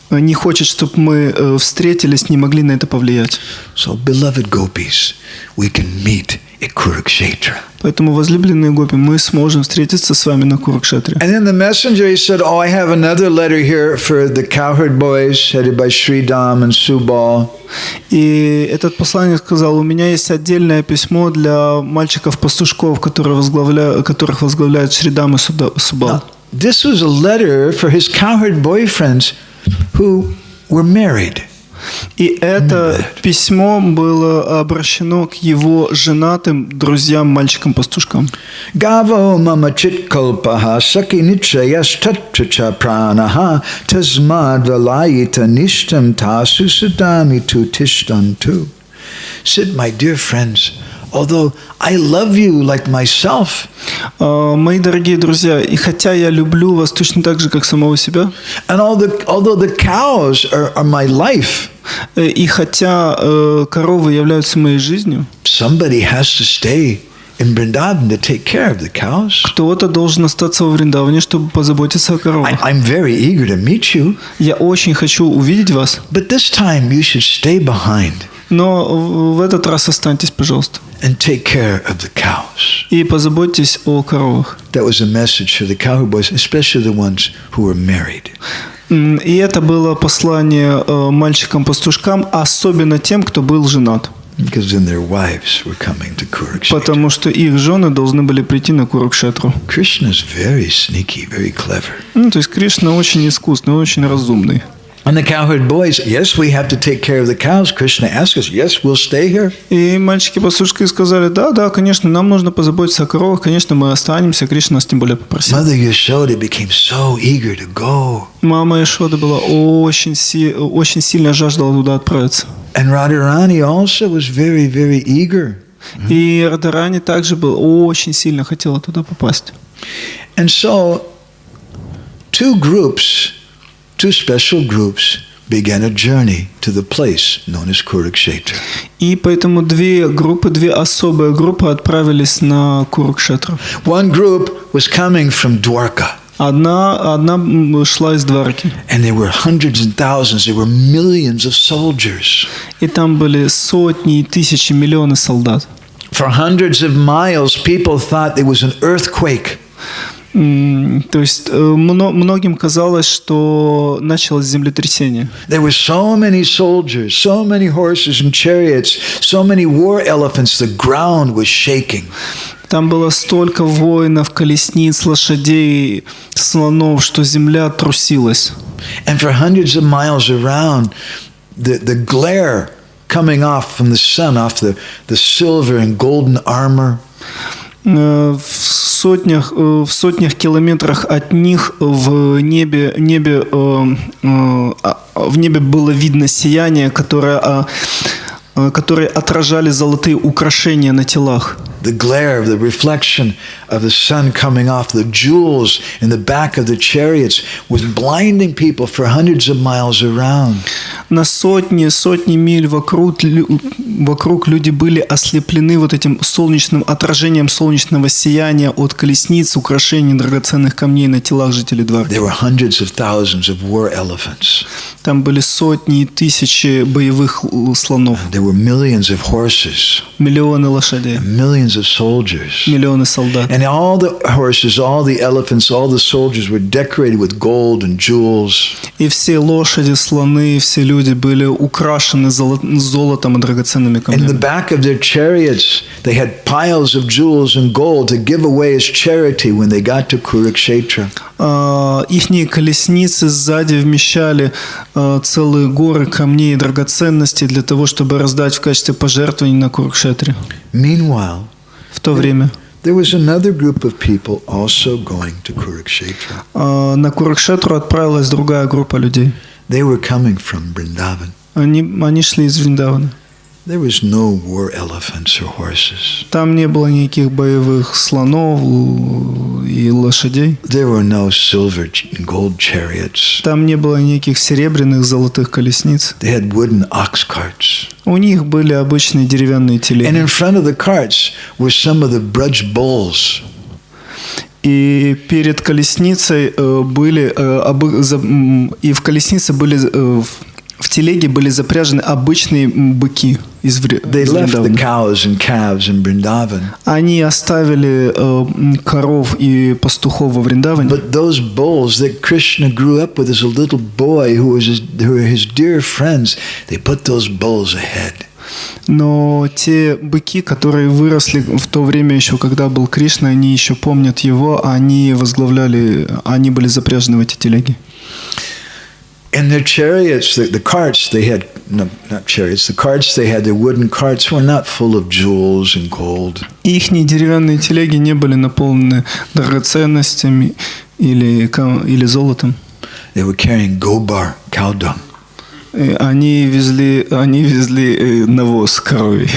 не хочет, чтобы мы встретились, не могли на это повлиять. So, beloved gopis, we can meet at Kurukshetra. Поэтому, возлюбленные гопи, мы сможем встретиться с вами на Курукшетре. And then the messenger, he said, I have another letter here for the cowherd boys headed by Sridham and Subal. И этот посланник сказал, у меня есть отдельное письмо для мальчиков-пастушков, которых возглавляют Шридам и Субал. This was a letter for his cowherd boyfriends who were married. И это письмо было обращено к его женатым друзьям, мальчикам-пастушкам. Gavo mama chitkalpaha sakinichayas tatracha pranaha tasmad valayita nishtam tasu sadami tu tishtantu. Said, my dear friends, although I love you like myself, мои дорогие друзья, и хотя я люблю вас точно так же, как самого себя, and although the cows are my life, и хотя коровы являются моей жизнью, somebody has to stay in Vrindavan to take care of the cows. Кто-то должен остаться во Вриндаване, чтобы позаботиться о коровах. I'm very eager to meet you. Я очень хочу увидеть вас. But this time you should stay behind. Но в этот раз останьтесь, пожалуйста. And take care of the cows. И позаботьтесь о коровах. That was a message for the cowherd boys, especially the ones who were married. И это было послание мальчикам-пастушкам, особенно тем, кто был женат. Because then their wives were coming to Kurukshetra. Потому что их жены должны были прийти на Курукшетру. Krishna is very sneaky, very clever. То есть Кришна очень искусный, очень разумный. And the cowherd boys, yes, we have to take care of the cows. Krishna asked us, yes, we'll stay here. И мальчики-пастушки сказали, да, конечно, нам нужно позаботиться о коровах, конечно, мы останемся. Кришна нас тем более попросил. Mother Yashoda became so eager to go. Мама Яшода была очень сильно жаждала туда отправиться. And Radharani also was very, very eager. И Радхарани также очень сильно хотела туда попасть. And so, two special groups began a journey to the place known as Kurukshetra. И поэтому две особые группы отправились на Курукшетру. One group was coming from Dwarka. Одна шла из Двараки. And there were hundreds and thousands, there were millions of soldiers. И там были сотни и тысячи, миллионы солдат. For hundreds of miles, people thought there was an earthquake. То есть многим казалось, что началось землетрясение. There were so many soldiers, so many horses and chariots, so many war elephants, the ground was shaking. Там было столько воинов, колесниц, лошадей, слонов, что земля трусилась. And for hundreds of miles around, the glare coming off from the sun, off the silver and golden armor. В сотнях километрах от них в небе было видно сияние, которое отражали золотые украшения на телах. The glare of the reflection of the sun coming off, the jewels in the back of the chariots was blinding people for hundreds of miles around. На сотни миль вокруг люди были ослеплены вот этим солнечным отражением солнечного сияния от колесниц, украшений, драгоценных камней на телах жителей Дварки. There were hundreds of thousands of war elephants. Там были сотни и тысячи боевых слонов. There were millions of horses. Миллионы лошадей. Millions of soldiers. Миллионы солдат. And all the horses, all the elephants, all the soldiers were decorated with gold and jewels. И все лошади, слоны, все люди были украшены золотом и драгоценными камнями. In the back of their chariots, they had piles of jewels and gold to give away as charity when they got to Kurukshetra. Ихние колесницы сзади вмещали целые горы камней и драгоценностей для того, чтобы раздать в качестве пожертвований на Курукшетре. Meanwhile, в то время there was another group of people also going to Kurukshetra. На Курукшетру отправилась другая группа людей. They were coming from Vrindavan. Они шли из Вриндавана. There was no war elephants or horses. Там не было никаких боевых слонов и лошадей. There were no silver and gold chariots. Там не было никаких серебряных, золотых колесниц. They had wooden ox carts. У них были обычные деревянные телеги. And in front of the carts were some of the Braj bulls. И перед колесницей и в колеснице были в телеге были запряжены обычные быки из Вриндавана. Они оставили коров и пастухов во Вриндаване. But those bulls that Krishna grew up with as a little boy who were his dear friends, they put those bulls ahead. Но те быки, которые выросли в то время еще, когда был Кришна, они еще помнят его, они были запряжены в эти телеги. In their chariots, the carts they had, no, not chariots, the carts they had, their wooden carts were not full of jewels and gold. Ихние деревянные телеги не были наполнены драгоценностями или золотом. They were carrying gobar, cow dung. Они везли навоз коровий.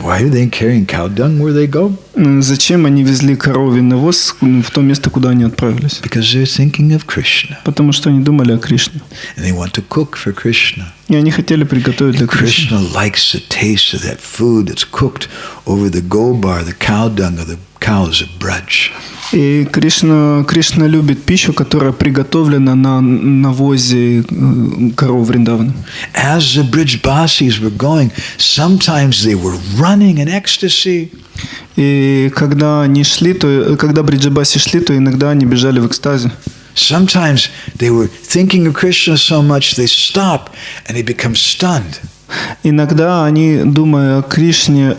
Why are they carrying cow dung where they go? Зачем они везли коровий навоз в то место, куда они отправились? Because they're thinking of Krishna. Потому что они думали о Кришне. And they want to cook for Krishna. И они хотели приготовить для Кришны. Krishna likes the taste of that food that's cooked over the gobar, the cow dung of the cows of Braj. И Кришна любит пищу, которая приготовлена на навозе коров Вриндавана. As the Brijbasis were going, sometimes they were running in ecstasy. И когда бриджабаси шли, то иногда они бежали в экстазе. Sometimes they were thinking of Krishna so much they stop and they become stunned. Иногда они, думая о Кришне,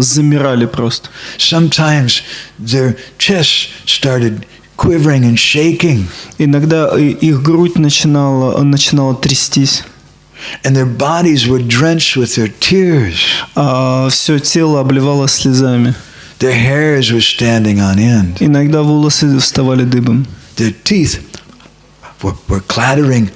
замирали просто. Sometimes their chests started quivering and shaking. Иногда их грудь начинала трястись. And their bodies were drenched with their tears. А все тело обливалось слезами. Their hairs were standing on end. Иногда волосы вставали дыбом. Their teeth were clattering,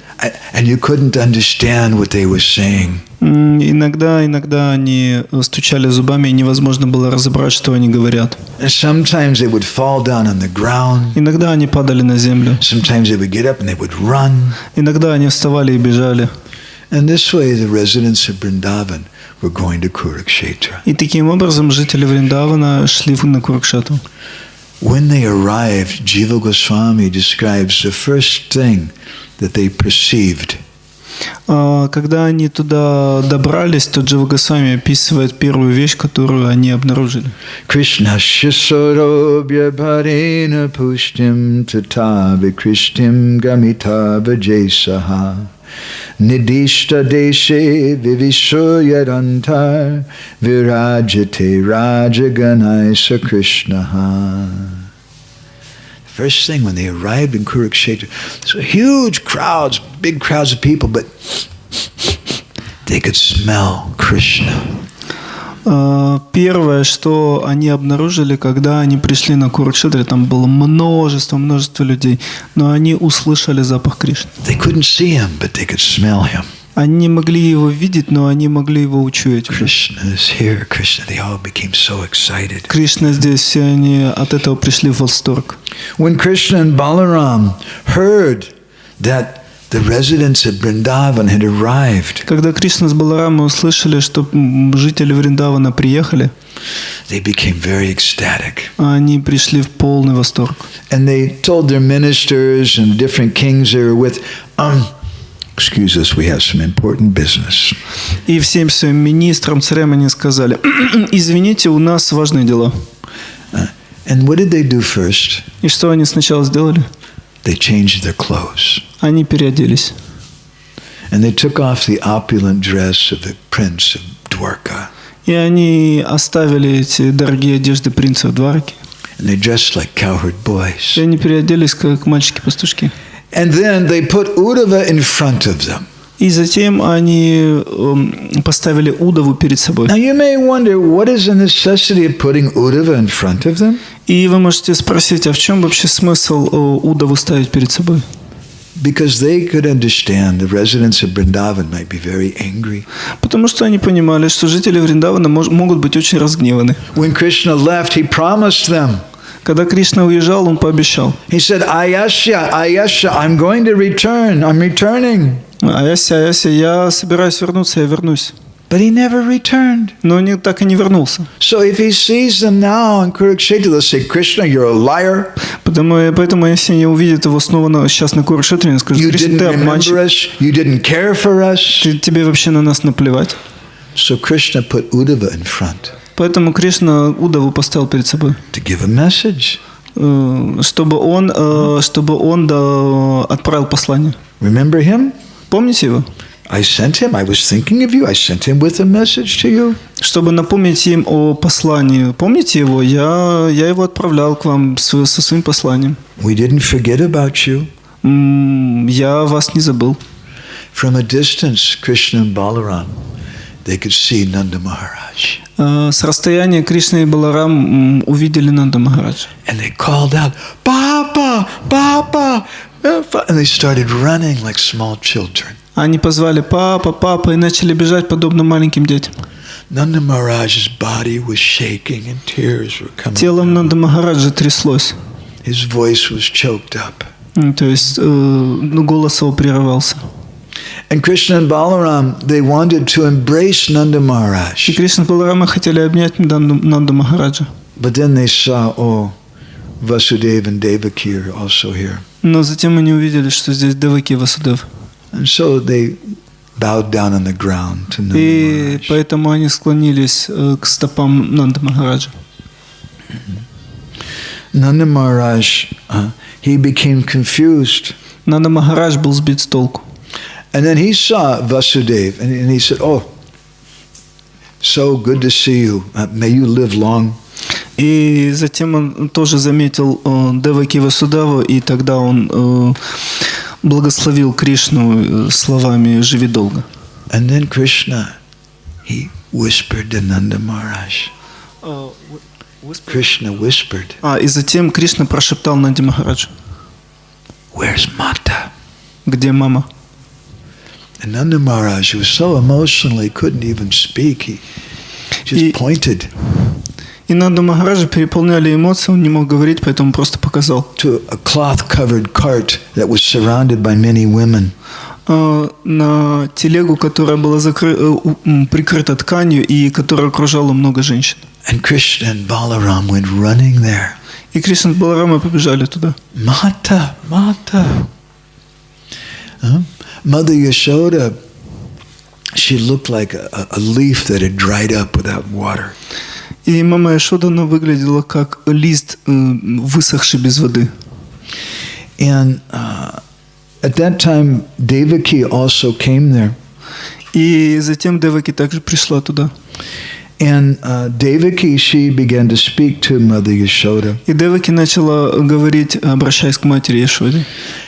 and you couldn't understand what they were saying. Иногда они стучали зубами, и невозможно было разобрать, что они говорят. And sometimes they would fall down on the ground. Иногда они падали на землю. Sometimes they would get up and they would run. Иногда они вставали и бежали. And this way the residents of Vrindavan were going to Kurukshetra. И таким образом жители Вриндавана шли на Курукшетру. When they arrived, Jiva Ґосвамі describes the first thing that they perceived. Когда они туда добрались, то Джива Ґосвами описывает первую вещь, которую они обнаружили. Krishna shisorobhya bharena pushtim tata vikrishtim gamita vajesaha nidishta deshe vivishoyadantar virajate rajaganaisa Krishnaha. First thing when they arrived in Kurukshetra, so huge crowds, big crowds of people, but they could smell Krishna. Первое, что они обнаружили, когда они пришли на Курукшетру, там было множество людей, но они услышали запах Кришны. They couldn't see him, but they could smell him. Они не могли его видеть, но они могли его учуять. Krishna is here, Krishna. They all became so excited. Кришна здесь, все они от этого пришли в восторг. When Krishna and Balaram heard that the residents of Vrindavan had arrived, Когда Кришна с Баларамой услышали, что жители Вриндавана приехали, they became very ecstatic. они пришли в полный восторг. And they told their ministers and different kings they were with, excuse us, we have some important business. И всем своим министрам, царям они сказали: извините, у нас важные дела. And what did they do first? И что они сначала сделали? They changed their clothes. Они переоделись. And they took off the opulent dress of the prince of Dwarka. И они оставили эти дорогие одежды принца Двараки. And they dressed like cowherd boys. И они переоделись как мальчики-пастушки. And then they put Uddhava in front of them. И затем они поставили Удаву перед собой. Now you may wonder, what is the necessity of putting Uddhava in front of them? И вы можете спросить, а в чем вообще смысл Удаву ставить перед собой? Because they could understand the residents of Vrindavan might be very angry. Потому что они понимали, что жители Вриндавана могут быть очень разгневаны. When Krishna left, he promised them. Когда Кришна уезжал, он пообещал. He said, Ayasya, I'm going to return. I'm returning. Аяся, я собираюсь вернуться, я вернусь. But he never returned. Но он так и не вернулся. So if he sees them now in Kurukshetra, they'll say, Krishna, you're a liar. Поэтому если они увидят его снова сейчас на Курукшетре, они скажут: You Кришна, didn't ты remember обманщик. us. You didn't care for us. Тебе вообще на нас наплевать. So Krishna put Uddhava in front Поэтому Кришна Удаву поставил перед собой, to give a message. чтобы он отправил послание. Remember him? Помните его? I sent him. I was thinking of you. I sent him with a message to you. Чтобы напомнить им о послании. Помните его? Я его отправлял к вам со своим посланием. We didn't forget about you. Я вас не забыл. From a distance, Krishna and Balaram, they could see Nanda Maharaj. С расстояния Кришна и Баларам увидели Нанда Махараджа. And they called out, Papa, Papa. And they started running like small children. Они позвали: папа, папа, и начали бежать, подобно маленьким детям. Nanda Maharaj's body was shaking and tears were coming. Телом Нанда Махараджа тряслось. His voice was choked up. То есть голос его прерывался. And Krishna and Balaram, they wanted to embrace Nanda Maharaj. И Кришна и Баларама хотели обнять Нанда Махараджа. But then they saw, oh, Vasudeva and Devaki are also here. Но затем они увидели, что здесь Деваки и Васудев. And so they bowed down on the ground to Nanda И Maharaj. поэтому они склонились к стопам Нанда Махараджа. Nanda Maharaj, he became confused. Нанда Махарадж был сбит с толку. And then he saw Vasudeva and he said, oh, so good to see you. May you live long. И затем он тоже заметил Деваки и Васудеву, и тогда он благословил Кришну словами «Живи долго». And then Krishna, he whispered to Nanda Maharaj. Krishna whispered. И затем Кришна прошептал Нанде Махараджу: Where's Mata? Где мама? And Nanda Maharaj was so emotional he couldn't even speak. He just pointed. И Нанду Махараджа переполняли эмоции, он не мог говорить, поэтому просто показал. To a cloth-covered cart that was surrounded by many women. На телегу, которая была прикрыта тканью и которая окружала много женщин. And Krishna and Balaram went running there. И Кришна с Баларамой побежали туда. Mata, Mata. Mother Yashoda, she looked like a leaf that had dried up without water. И мама Яшода, она выглядела как лист, высохший без воды. And at that time, Devaki also came there. И затем Деваки также пришла туда. And Devaki, she began to speak to Mother Yashoda. И Деваки начала говорить, обращаясь к матери Яшоде.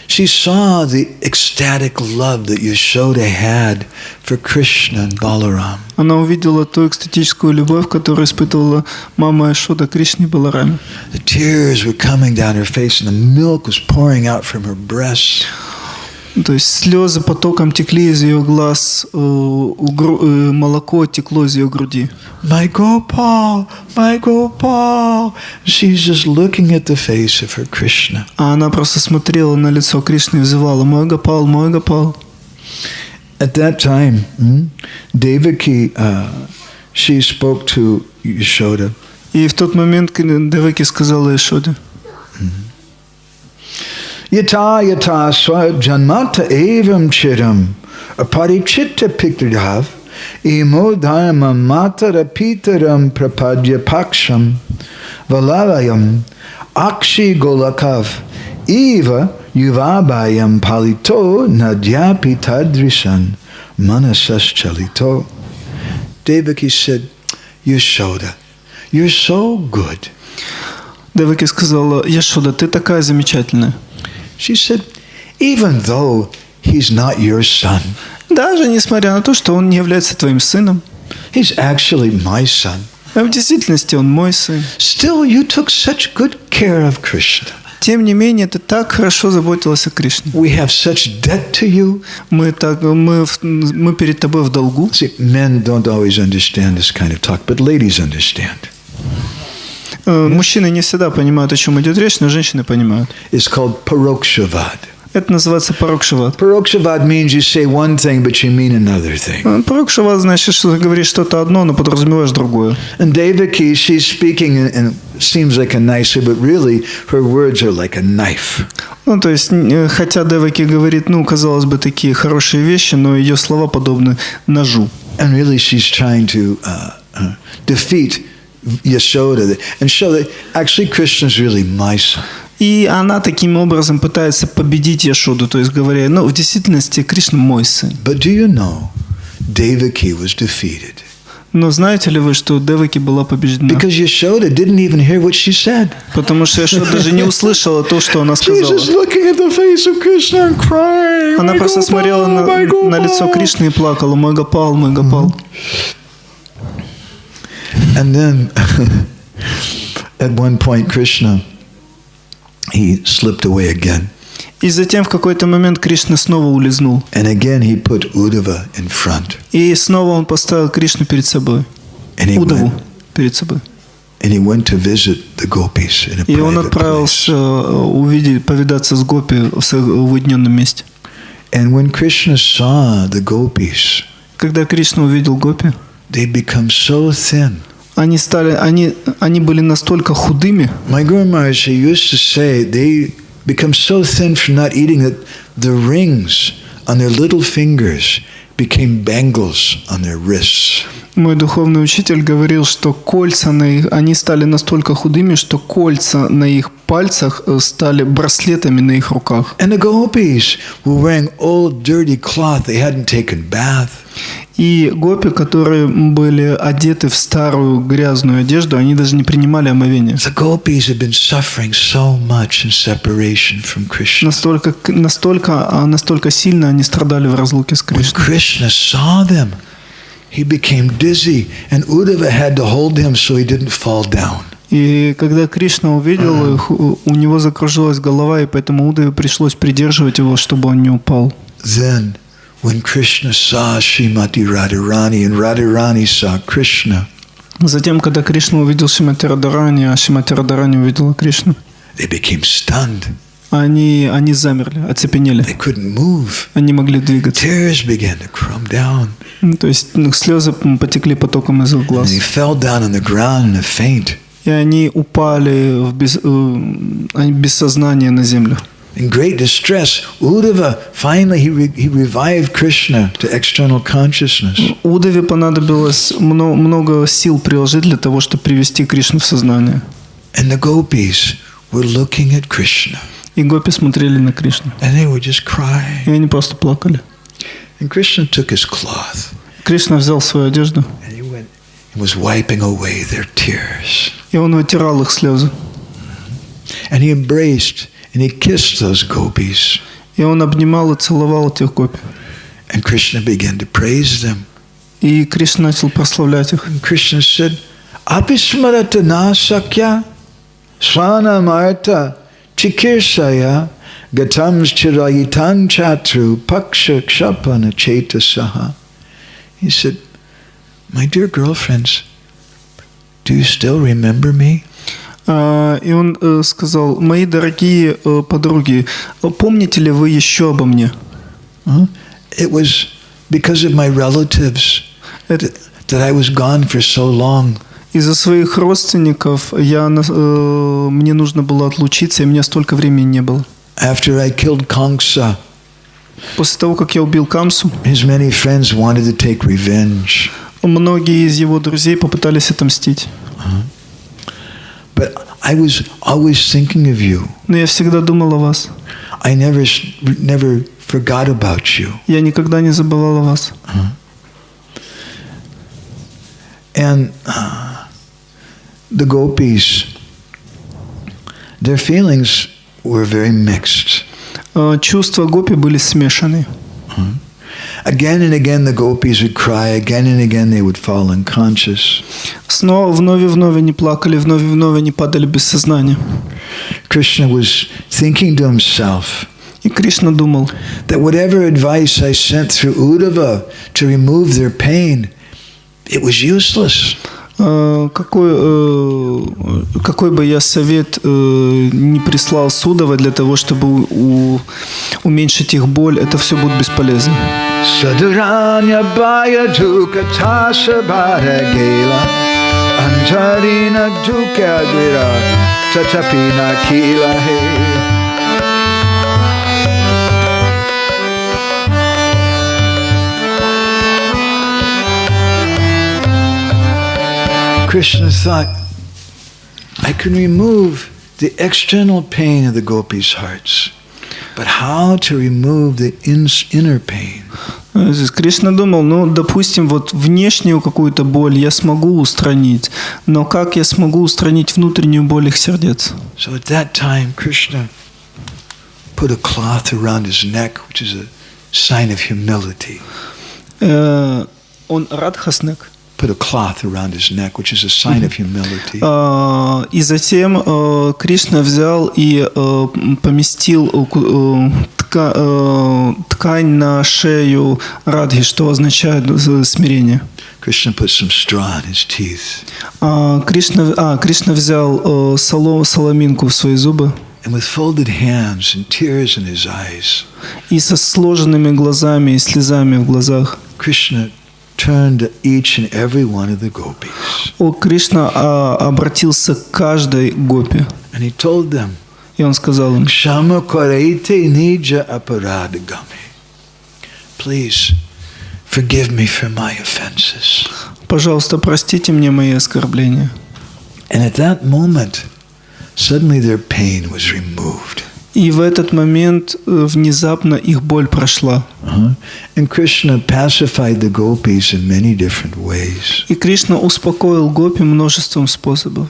She saw the ecstatic love that Yashoda had for Krishna and Balaram. Она увидела ту экстатическую любовь, которую испытывала мама Яшода Кришне и Балараме. The tears were coming down her face and the milk was pouring out from her breasts. То есть слезы потоком текли из ее глаз, молоко текло из ее груди. My Gopal, my Gopal. She's just looking at the face of her Krishna. А она просто смотрела на лицо Кришны и взывала: «Мой Гопал, мой Гопал». At that time, Devaki, she spoke to Yashoda. И в тот момент Деваки сказала Яшоде: Yata yata swa janmata evam chiram aparichitta piktridhav imo dharma matara pitaram prapadya paksham valalayam akshi golakav eva yuvabayam palito nadyapi tadrishan manasas chalito. Devaki said, Yashoda, you're so good. Деваки сказала: Яшода, ты такая замечательная. She said, even though he's not your son, Даже несмотря на то, что он не является твоим сыном, he's actually my son. а в действительности он мой сын. Still, you took such good care of Krishna. Тем не менее, ты так хорошо заботилась о Кришне. We have such debt to you. Мы перед тобой в долгу. See, men don't always understand this kind of talk, but ladies understand. Мужчины не всегда понимают, о чем идет речь, но женщины понимают. It's called parokshavad. Это называется парокшават. Parokshavad means you say one thing, but you mean another thing. Парокшават значит, что ты говоришь что-то одно, но подразумеваешь другое. And Devaki, she's speaking and it seems like a nice way, but really her words are like a knife. Ну, то есть, хотя Деваки говорит, казалось бы, такие хорошие вещи, но ее слова подобны ножу. And really she's trying to defeat Yashoda and show that actually Krishna is really my son. И она таким образом пытается победить Яшоду, то есть говоря, в действительности Кришна мой сын. But do you know, Devaki was defeated. Но знаете ли вы, что Деваки была побеждена? Because Yashoda didn't even hear what she said. Потому что Яшода даже не услышала то, что она сказала. She's just looking at the face of Krishna and crying. Она просто смотрела на лицо Кришны и плакала: «Мой Гопал, мой Гопал». And then, at one point, Krishna, he slipped away again. И затем в какой-то момент Кришна снова улизнул. And again, he put Uddhava in front. И снова он поставил Кришну перед собой. Удаву перед собой. And he went to visit the gopis in a И он private отправился place. повидаться с гопи в уединенном месте. And when Krishna saw the gopis, Когда Кришна увидел гопи, they become so thin. они были настолько худыми. My Guru Maharaj, he used to say they become so thin from not eating that the rings on their little fingers became bangles on their wrists. Мой духовный учитель говорил, что они стали настолько худыми, что кольца на их пальцах стали браслетами на их руках. And the gopis were wearing old dirty cloth. They hadn't taken bath. И гопи, которые были одеты в старую грязную одежду, они даже не принимали омовения. The gopis had been suffering so much in separation from Krishna. Настолько сильно они страдали в разлуке с When Кришной. Krishna saw them, he became dizzy, and Uddhava had to hold him so he didn't fall down. И когда Кришна увидел их, у него закружилась голова, и поэтому Удаве пришлось придерживать его, чтобы он не упал. Then, when Krishna saw Srimati Radharani and Radharani saw Krishna, Затем, когда Кришна увидел Шримати Радарани, а Шримати Радарани увидела Кришну, they became stunned. они замерли, оцепенели. They couldn't move. Они могли двигаться. Tears began to come down. То есть слезы потекли потоком из их And глаз. he fell down on the ground in a faint. И они упали без сознания на землю. In great distress, Uddhava finally he revived Krishna to external consciousness. Удаве понадобилось много сил приложить для того, чтобы привести Кришну в сознание. And the gopis were looking at Krishna. И гопи смотрели на Кришну. And they were just crying. И они просто плакали. And Krishna took his cloth. Кришна взял свою одежду. And he went and was wiping away their tears. И он вытирал их слезы. And he embraced and he kissed those gopis. И он обнимал и целовал этих гопи. And Krishna began to praise them. И Кришна начал прославлять их. And Krishna said, Apismarata nasakya swanamarta chikirsaya gatam chirayitan chatru paksha kshapana chetasaha. He said, my dear girlfriends, do you still remember me? И он сказал, мои дорогие подруги, помните ли вы еще обо мне? It was because of my relatives that I was gone for so long. Из-за своих родственников мне нужно было отлучиться, и мне столько времени не было. After I killed Kamsa, после того, как я убил Камсу, his many friends wanted to take revenge. Многие из его друзей попытались отомстить. But I was always thinking of you. Но я всегда думал о вас. I never forgot about you. Я никогда не забывал о вас. And the gopis, their feelings were very mixed. Чувства гопи были смешаны. Again and again the gopis would cry, again and again they would fall unconscious. Снова, вновь и вновь они плакали, вновь и вновь они падали без сознания. Krishna was thinking to himself, и Кришна думал, that whatever advice I sent through Uddhava to remove their pain, it was useless. Какой бы я совет не прислал с Удава для того, чтобы уменьшить их боль, это все будет бесполезно. Saduranya baya dukkha sabara gela antarina dukkha dira tatapina kila he. Krishna thought, I can remove the external pain of the gopis' hearts, but how to remove the inner pain? Здесь Кришна думал, допустим, вот внешнюю какую-то боль я смогу устранить, но как я смогу устранить внутреннюю боль их сердец? So at that time, Krishna put a cloth around his neck, which is a sign of humility. Он радхаснек. Put a cloth around his neck, which is a sign of humility. И затем Кришна взял и поместил ткань на шею Радхи, что означает смирение. Krishna put some straw in his teeth. Кришна взял соломинку в свои зубы. And with folded hands and tears in his eyes. И со сложенными глазами и слезами в глазах. Krishna turned to each and every one of the gopis. Кришна обратился к каждой гопи. And he told them, и он сказал им, Kshama karaite nija aparadagami. Please forgive me for my offenses. Пожалуйста, простите мне мои оскорбления. And at that moment, suddenly their pain was removed. И в этот момент внезапно их боль прошла. And Krishna pacified the gopis in many different ways. И Кришна успокоил гопи множеством способов.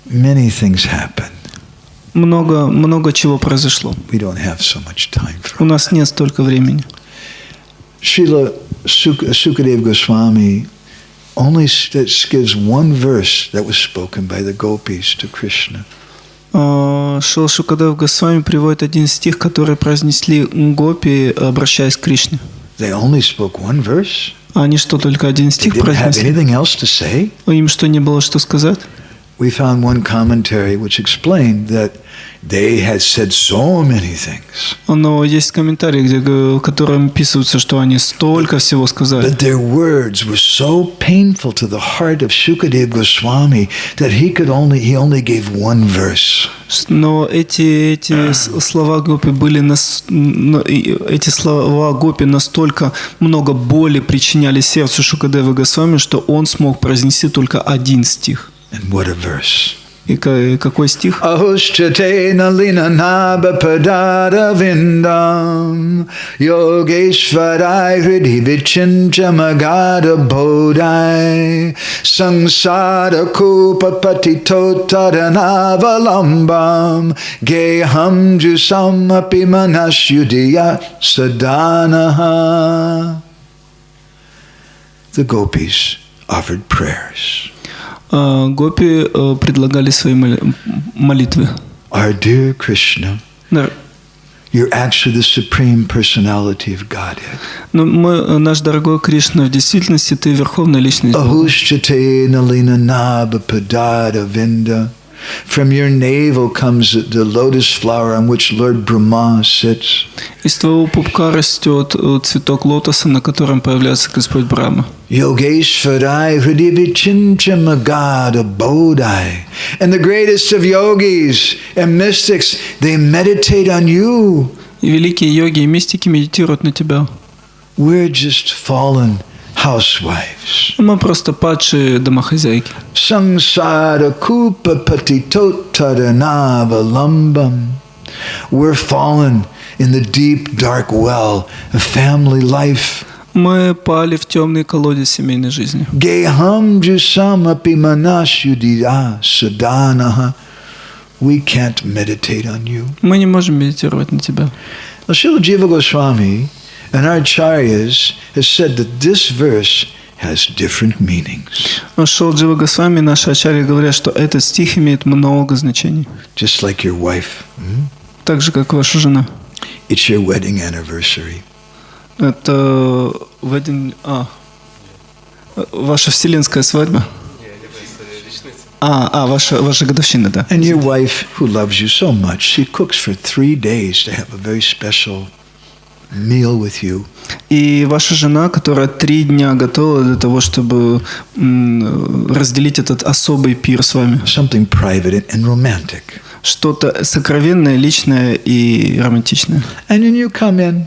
Many things happened. Много чего произошло. We don't have so much time for У нас нет столько времени. Srila Sukadeva Γκосвамі only gives one verse that was spoken by the gopis to Krishna. Шрила Шукадев Ґосвамі приводит один стих, который произнесли гопи, обращаясь к Кришне. They only spoke one verse. Они что, только один стих произнесли? Anything else to say? Им что, не было что сказать? we found one commentary which explained that they had said so many things. Но есть комментарии, в котором описывается, что они столько всего сказали. But their words were so painful to the heart of Shukadeva Γκосвамі that he only gave one verse. Но эти слова Гопи эти слова Гопи настолько много боли причиняли сердцу Шукадевы Γκосвамі, что он смог произнести только один стих. And what a verse. И какой стих? Ahushchate nalina naba padada vindam Yogeshvarai hridi vichincha magada bodhai Sangsara kupa patitotadanavalam Geham jusam api manashyudiya sadanaha. The gopis offered prayers. Гопи предлагали свои молитвы. Our dear Krishna, you're actually the supreme personality of Godhead. Но наш дорогой Кришна, в действительности ты верховная личность. Ahushchate nalina naba padada vinda. From your navel comes the lotus flower on which Lord Brahma sits. Из твоего пупка растет цветок лотоса, на котором появляется Господь Брахма. Yogeshvarai hridivichincha magada bodhai. And the greatest of yogis and mystics, they meditate on you. И великие йоги и мистики медитируют на тебя. We're just fallen housewives. Мы просто падшие домохозяйки. Sangsara kupa patitotadanavalam. We're fallen in the deep, dark well of family life. Мы пали в темный колодец семейной жизни. Geham jusam api manashyudiya sadanaha. We can't meditate on you. Мы не можем медитировать на тебя. Now, Srila Jiva Γκосвамі and our acharyas has said that this verse has different meanings. Шрила Джива Ґосвамі, наши ачарьи говорят, что этот стих имеет много значений. Just like your wife. Так же, как ваша жена. It's your wedding anniversary. Это ваша вселенская свадьба. Ваша годовщина, да. And your wife, who loves you so much, she cooks for 3 days to have a very special meal with you. И ваша жена, которая 3 дня готовила для того, чтобы разделить этот особый пир с вами. Something private and romantic. Что-то сокровенное, личное и романтичное. And then you come in.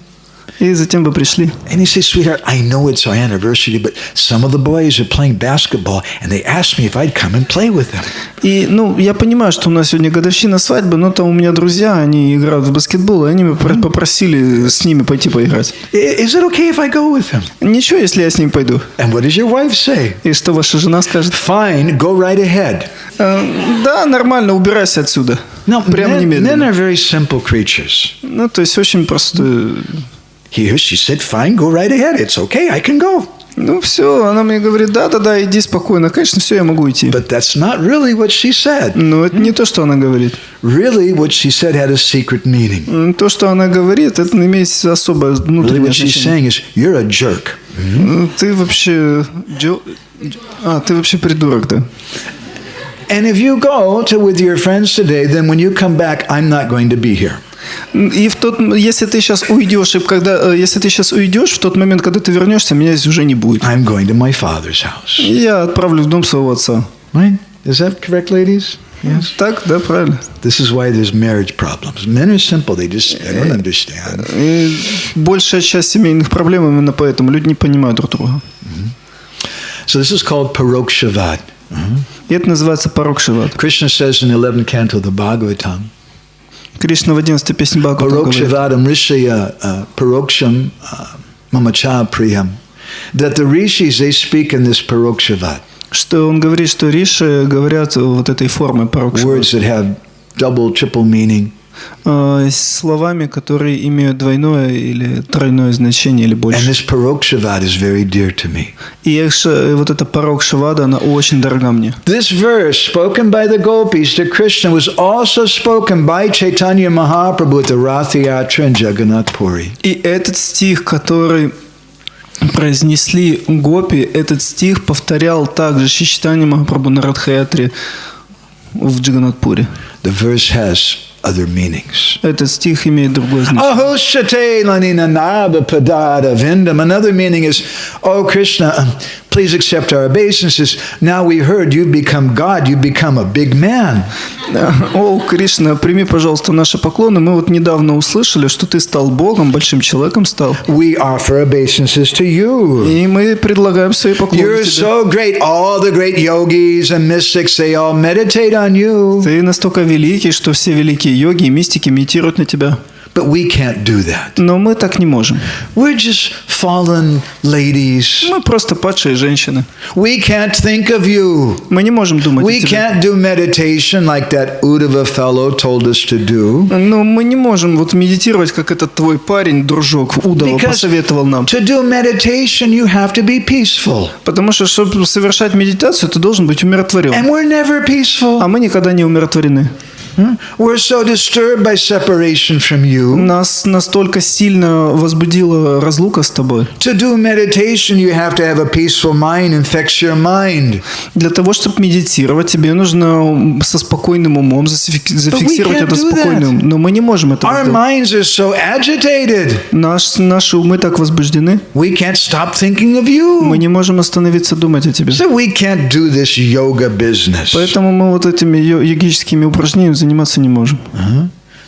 И затем вы пришли. And he says, sweetheart, I know it's our anniversary, but some of the boys are playing basketball, and they asked me if I'd come and play with them. И, я понимаю, что у нас сегодня годовщина свадьбы, но там у меня друзья, они играют в баскетбол, и они меня попросили с ними пойти поиграть. Is it okay if I go with them? Ничего, если я с ним пойду. And what does your wife say? И что ваша жена скажет? Fine, go right ahead. Да, нормально, убирайся отсюда. No, прямо немедленно. Men are very simple creatures. То есть очень просто. Here she said, fine, go right ahead. It's okay, I can go. Все, она мне говорит, да, иди спокойно. Конечно, все, я могу идти. But that's not really what she said. Но это не то, что она говорит. Really, what she said had a secret meaning. То, что она говорит, это имеет особое внутреннее значение. What she's saying is, you're a jerk. Ты вообще придурок, да. And if you go with your friends today, then when you come back, I'm not going to be here. И если ты сейчас уйдешь, в тот момент, когда ты вернешься, меня здесь уже не будет. I'm going to my father's house. Я отправлюсь в дом своего отца. Right? Is that correct, ladies? Yes. Так, да, правильно. This is why there's marriage problems. Men are simple; they don't understand. И большая часть семейных проблем именно поэтому люди не понимают друг друга. So this is called parokshavad. И это называется парокшавад. Krishna says in the 11th canto of the Bhagavatam. Кришна в 11-й песне Бхагаватам говорит. Parokshavatam rishaya paroksham mamacha priyam. That the rishis, they speak in this parokshavat. Что он говорит, что риши говорят вот этой формой парокшавад. Words that have double, triple meaning. Словами, которые имеют двойное или тройное значение или больше. And this parokshavat is very dear to me. И вот эта парокшавада, она очень дорога мне. This verse, spoken by the gopis to Krishna, was also spoken by Chaitanya Mahaprabhu at the Rath Yatra in Jagannath Puri. И этот стих, который произнесли гопи, этот стих повторял также Чайтанья Махапрабху на Радха-ятре в Джаганатпуре. The verse has other meanings. Этот стих имеет другое значение. Ahoshate lanina naba padada vindam. Another meaning is, oh Krishna, please accept our obeisances. Now we heard you've become God, you've become a big man. О, Кришна, прими, пожалуйста, наши поклоны. Мы вот недавно услышали, что ты стал Богом, большим человеком стал. We offer obeisances to you. И мы предлагаем свои поклоны You're тебе. so great. All the great yogis and mystics, they all meditate on you. Ты настолько великий, что все великие йоги и мистики медитируют на тебя. But we can't do that. Но мы так не можем. We're just fallen ladies. Мы просто падшие женщины. We can't think of you. Мы не можем думать We о тебе. can't do meditation like that Uddhava fellow told us to do. Но мы не можем вот медитировать, как этот твой парень, дружок, Удава, Because посоветовал нам. to do meditation, you have to be peaceful. Потому что, чтобы совершать медитацию, ты должен быть умиротворен. And we're never peaceful. А мы никогда не умиротворены. We're so disturbed by separation from you. Нас настолько сильно возбудила разлука с тобой. To do meditation, you have to have a peaceful mind and fix your mind. Для того, чтобы медитировать, тебе нужно со спокойным умом зафиксировать это спокойным. Но мы не можем этого Our сделать. minds are so agitated. Наши умы так возбуждены. We can't stop thinking of you. Мы не можем остановиться думать о тебе. So we can't do this yoga business. Поэтому мы вот этими йогическими упражнениями заниматься не можем.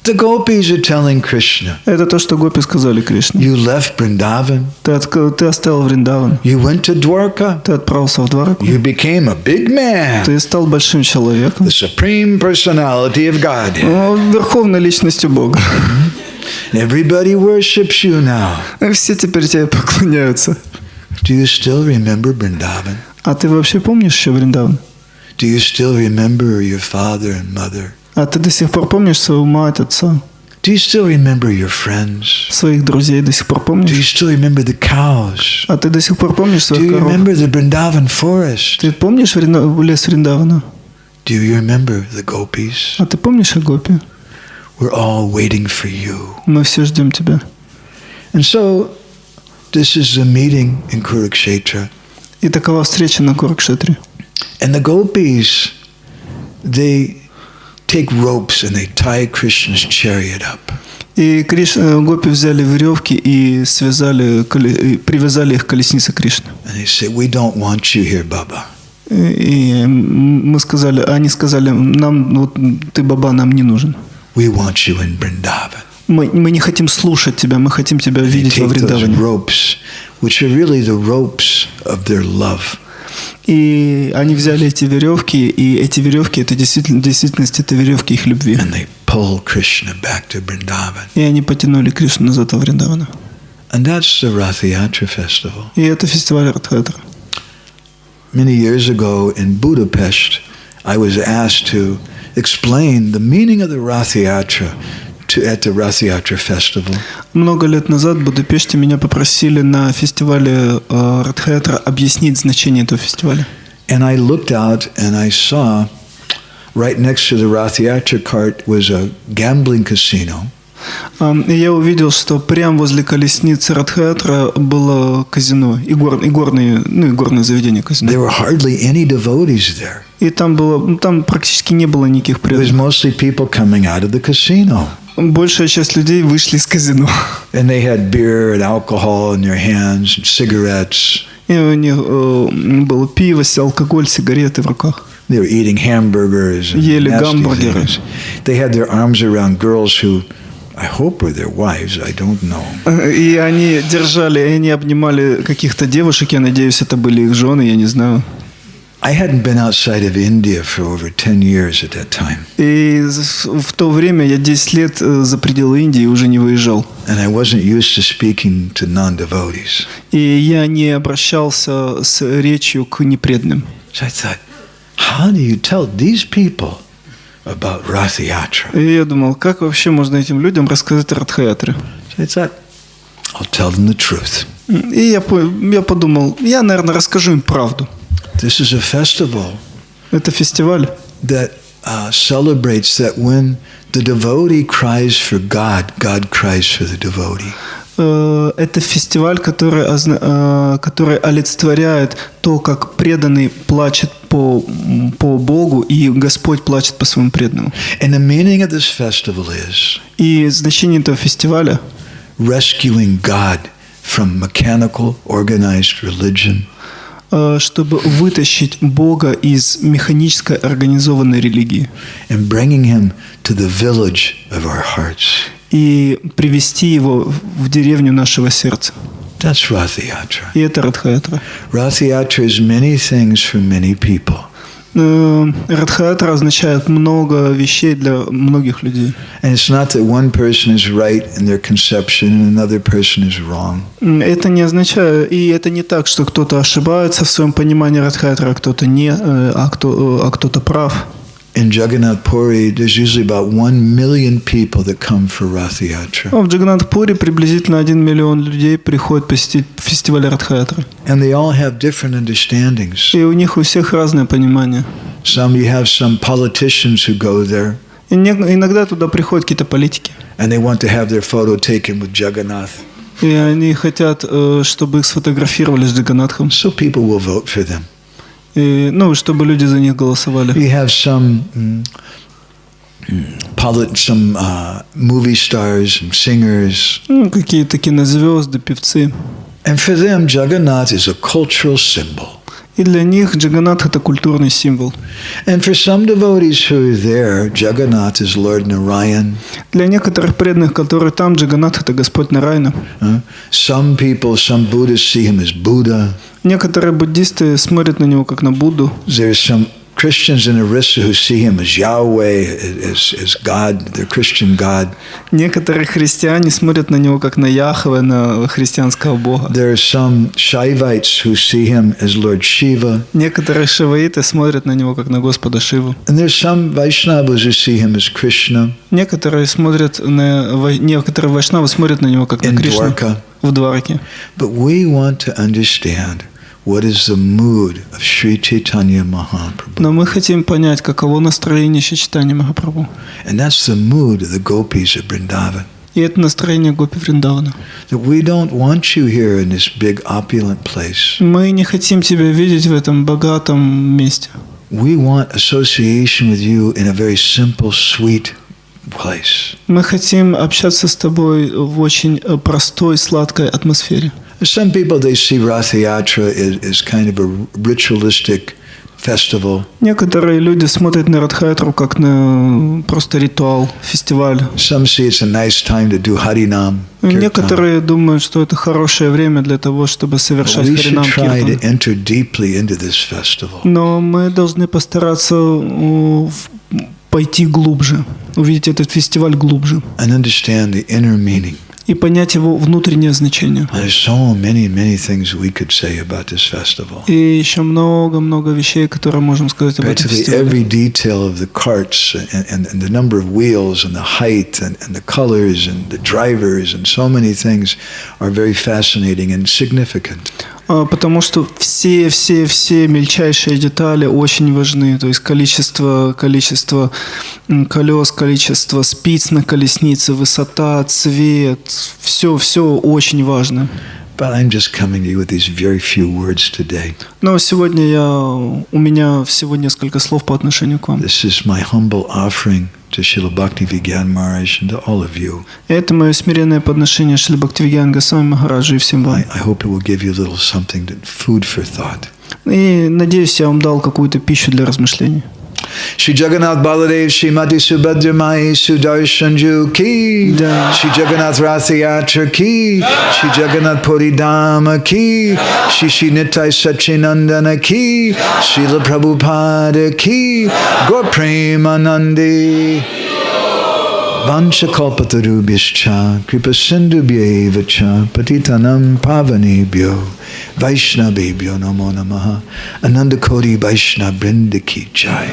The gopis are telling Krishna, Это то, что гопи сказали Кришне. you left Vrindavan, Ты оставил Вриндаван. you went to Dwarka, Ты отправился в Двараку. you became a big man, Ты стал большим человеком. the supreme personality of God. Верховной личностью Бога. Everybody worships you now. Все теперь тебе поклоняются. Do you still remember Vrindavan? А ты вообще помнишь еще Вриндаван? Do you still remember your father and mother? А ты до сих пор помнишь свою мать, отца, Do you still remember your friends? своих друзей до сих пор Do you помнишь? still remember the cows? А ты до сих пор помнишь Do своих you коров? remember the Vrindavan forest? Ты помнишь лес Вриндавана? Do you remember the gopis? А ты помнишь о гопи? We're all waiting for you. Мы все ждем тебя. And so, this is a meeting in Kurukshetra. И такова встреча на Курукшетре. And the gopis, they take ropes and they tie Krishna's chariot up. И гопи взяли веревки и привязали их к колеснице Кришны. And they say, we don't want you here, Baba. И они сказали, нам, вот, ты, Баба, нам не нужен. We want you in Vrindavan. Мы не хотим слушать тебя, мы хотим тебя They видеть во take those Вриндаване. ropes, which are really the ropes of their love. И они взяли эти веревки, и эти веревки, это в действительности это веревки их любви. And they pull Krishna back to Vrindavan. И они потянули Кришну назад во Вриндавана. And that's the Rath Yatra festival. И это фестиваль Радхаятра. Many years ago in Budapest, I was asked to explain the meaning of the Rath Yatra at the Rath Yatra festival. Много лет назад в Будапеште меня попросили на фестивале Радхаятра объяснить значение этого фестиваля. And I looked out and I saw right next to the Rath Yatra cart was a gambling casino. И я увидел, что прямо возле колесницы Радхаятра было казино, игорное заведение казино. There were hardly any devotees there. И там практически не было никаких It was преданных. mostly people coming out of the casino. Большая часть людей вышли из казино. And they had beer and alcohol in their hands and cigarettes. И у них было пиво, алкоголь, сигареты в руках. They were eating hamburgers and Ели nasty гамбургеры. things. They had their arms around girls who I hope were their wives, I don't know. И они они обнимали каких-то девушек, я надеюсь, это были их жены, я не знаю. I hadn't been outside of India for over 10 years at that time. И в то время я 10 лет за пределы Индии уже не выезжал. And I wasn't used to speaking to non-devotees. И я не обращался с речью к непреданным. So I thought, how do you tell these people about Rath Yatra? И я думал, как вообще можно этим людям рассказать о Радхаятре? So I thought, I'll tell them the truth. И я подумал, я, наверное, расскажу им правду. This is a festival Это фестиваль, that celebrates that when the devotee cries for God, God cries for the devotee. Это фестиваль, который олицетворяет то, как преданный плачет по Богу, и Господь плачет по своему преданному. And the meaning of this festival is И значение этого фестиваля rescuing God from mechanical, organized religion. Чтобы вытащить Бога из механической организованной религии And bringing him to the village of our hearts. И привести его в деревню нашего сердца. That's Rath Yatra. И это Радха-ятра. Rath Yatra is many things for many people. Радха-ятра означает много вещей для многих людей. And it's not that one person is right in their conception and another person is wrong. Это не означает, и это не так, что кто-то ошибается в своем понимании Радха-ятры, а кто-то не, а кто-то прав. In Jagannath Puri, there's usually about 1 million people that come for Rath Yatra. В Джаганнат-Пуре приблизительно 1 миллион людей приходят посетить фестиваль Радха-ятры. And they all have different understandings. И у них у всех разное понимание. You have some politicians who go there. И иногда туда приходят какие-то политики. And they want to have their photo taken with Jagannath. И они хотят, чтобы их сфотографировали с Джаганнатхом. So people will vote for them. И, чтобы люди за них голосовали. We have some movie stars and singers. Какие-то кинозвезды, певцы. And for them, Jagannath is a cultural symbol. И для них Джаганнат – это культурный символ. And for some devotees who are there, Jagannath is Lord Narayan. Для некоторых преданных, которые там, Джаганнат – это Господь Нараяна. Some Buddhists see him as Buddha. Некоторые буддисты смотрят на него как на Будду. There's some Christians in Orissa who see him as Yahweh, as God, their Christian God. Некоторые христиане смотрят на него как на Яхве, на христианского Бога. There are some Shaivites who see him as Lord Shiva. Некоторые шиваиты смотрят на него как на Господа Шиву. And there's some Vaishnavas who see him as Krishna. Некоторые вайшнавы смотрят на него как на Кришну в Двараке. But we want to understand what is the mood of Sri Chaitanya Mahaprabhu. Но мы хотим понять, каково настроение Чайтаньи Махапрабху. And that's the mood of the gopis of Vrindavan. И это настроение гопи Вриндавана. That we don't want you here in this big opulent place. Мы не хотим тебя видеть в этом богатом месте. We want association with you in a very simple, sweet place. Мы хотим общаться с тобой в очень простой, сладкой атмосфере. Some people, they see Rath Yatra as kind of a ritualistic festival. Некоторые люди смотрят на Радха-ятру как на просто ритуал, фестиваль. Some see it's a nice time to do Harinam. Некоторые думают, что это хорошее время для того, чтобы совершать Харинам Киртан. Но мы должны постараться пойти глубже, увидеть этот фестиваль глубже. And understand the inner meaning. И понять его внутреннее значение. И еще много вещей, которые можем сказать об этом фестивале. Every detail of the carts and the number of wheels and the height and the colors and the drivers and so many things are very fascinating and significant. Потому что все мельчайшие детали очень важны. То есть количество колес, количество спиц на колеснице, высота, цвет, все очень важно. But I'm just coming to you with these very few words today. Но сегодня у меня всего несколько слов по отношению к вам. This is my humble offering to Srila Bhakti Vijnana Maharaj and to all of you. Это мое смиренное подношение Шрила Бхакти Виґ'яни Ґосвамі Махараджу и всем вам. I hope it will give you a little something, food for thought. И надеюсь, я вам дал какую-то пищу для размышлений. Shri Jagannath Baladev Srimati Subhadra Mai Sudarshanju Ki Shri Jagannath Rath Yatra Ki Shri Jagannath Puri Dhama Ki Shri Nitai Sachinandana Ki Srila Prabhupada Ki Gaur Premanandi Vanchakalpatarubhyascha Kripa Sindhubhyevacha Patitanam Pavanebhyo Vaishnavebhyo Namo Namaha Ananda Koti Vaishnava Brinda Ki Jai.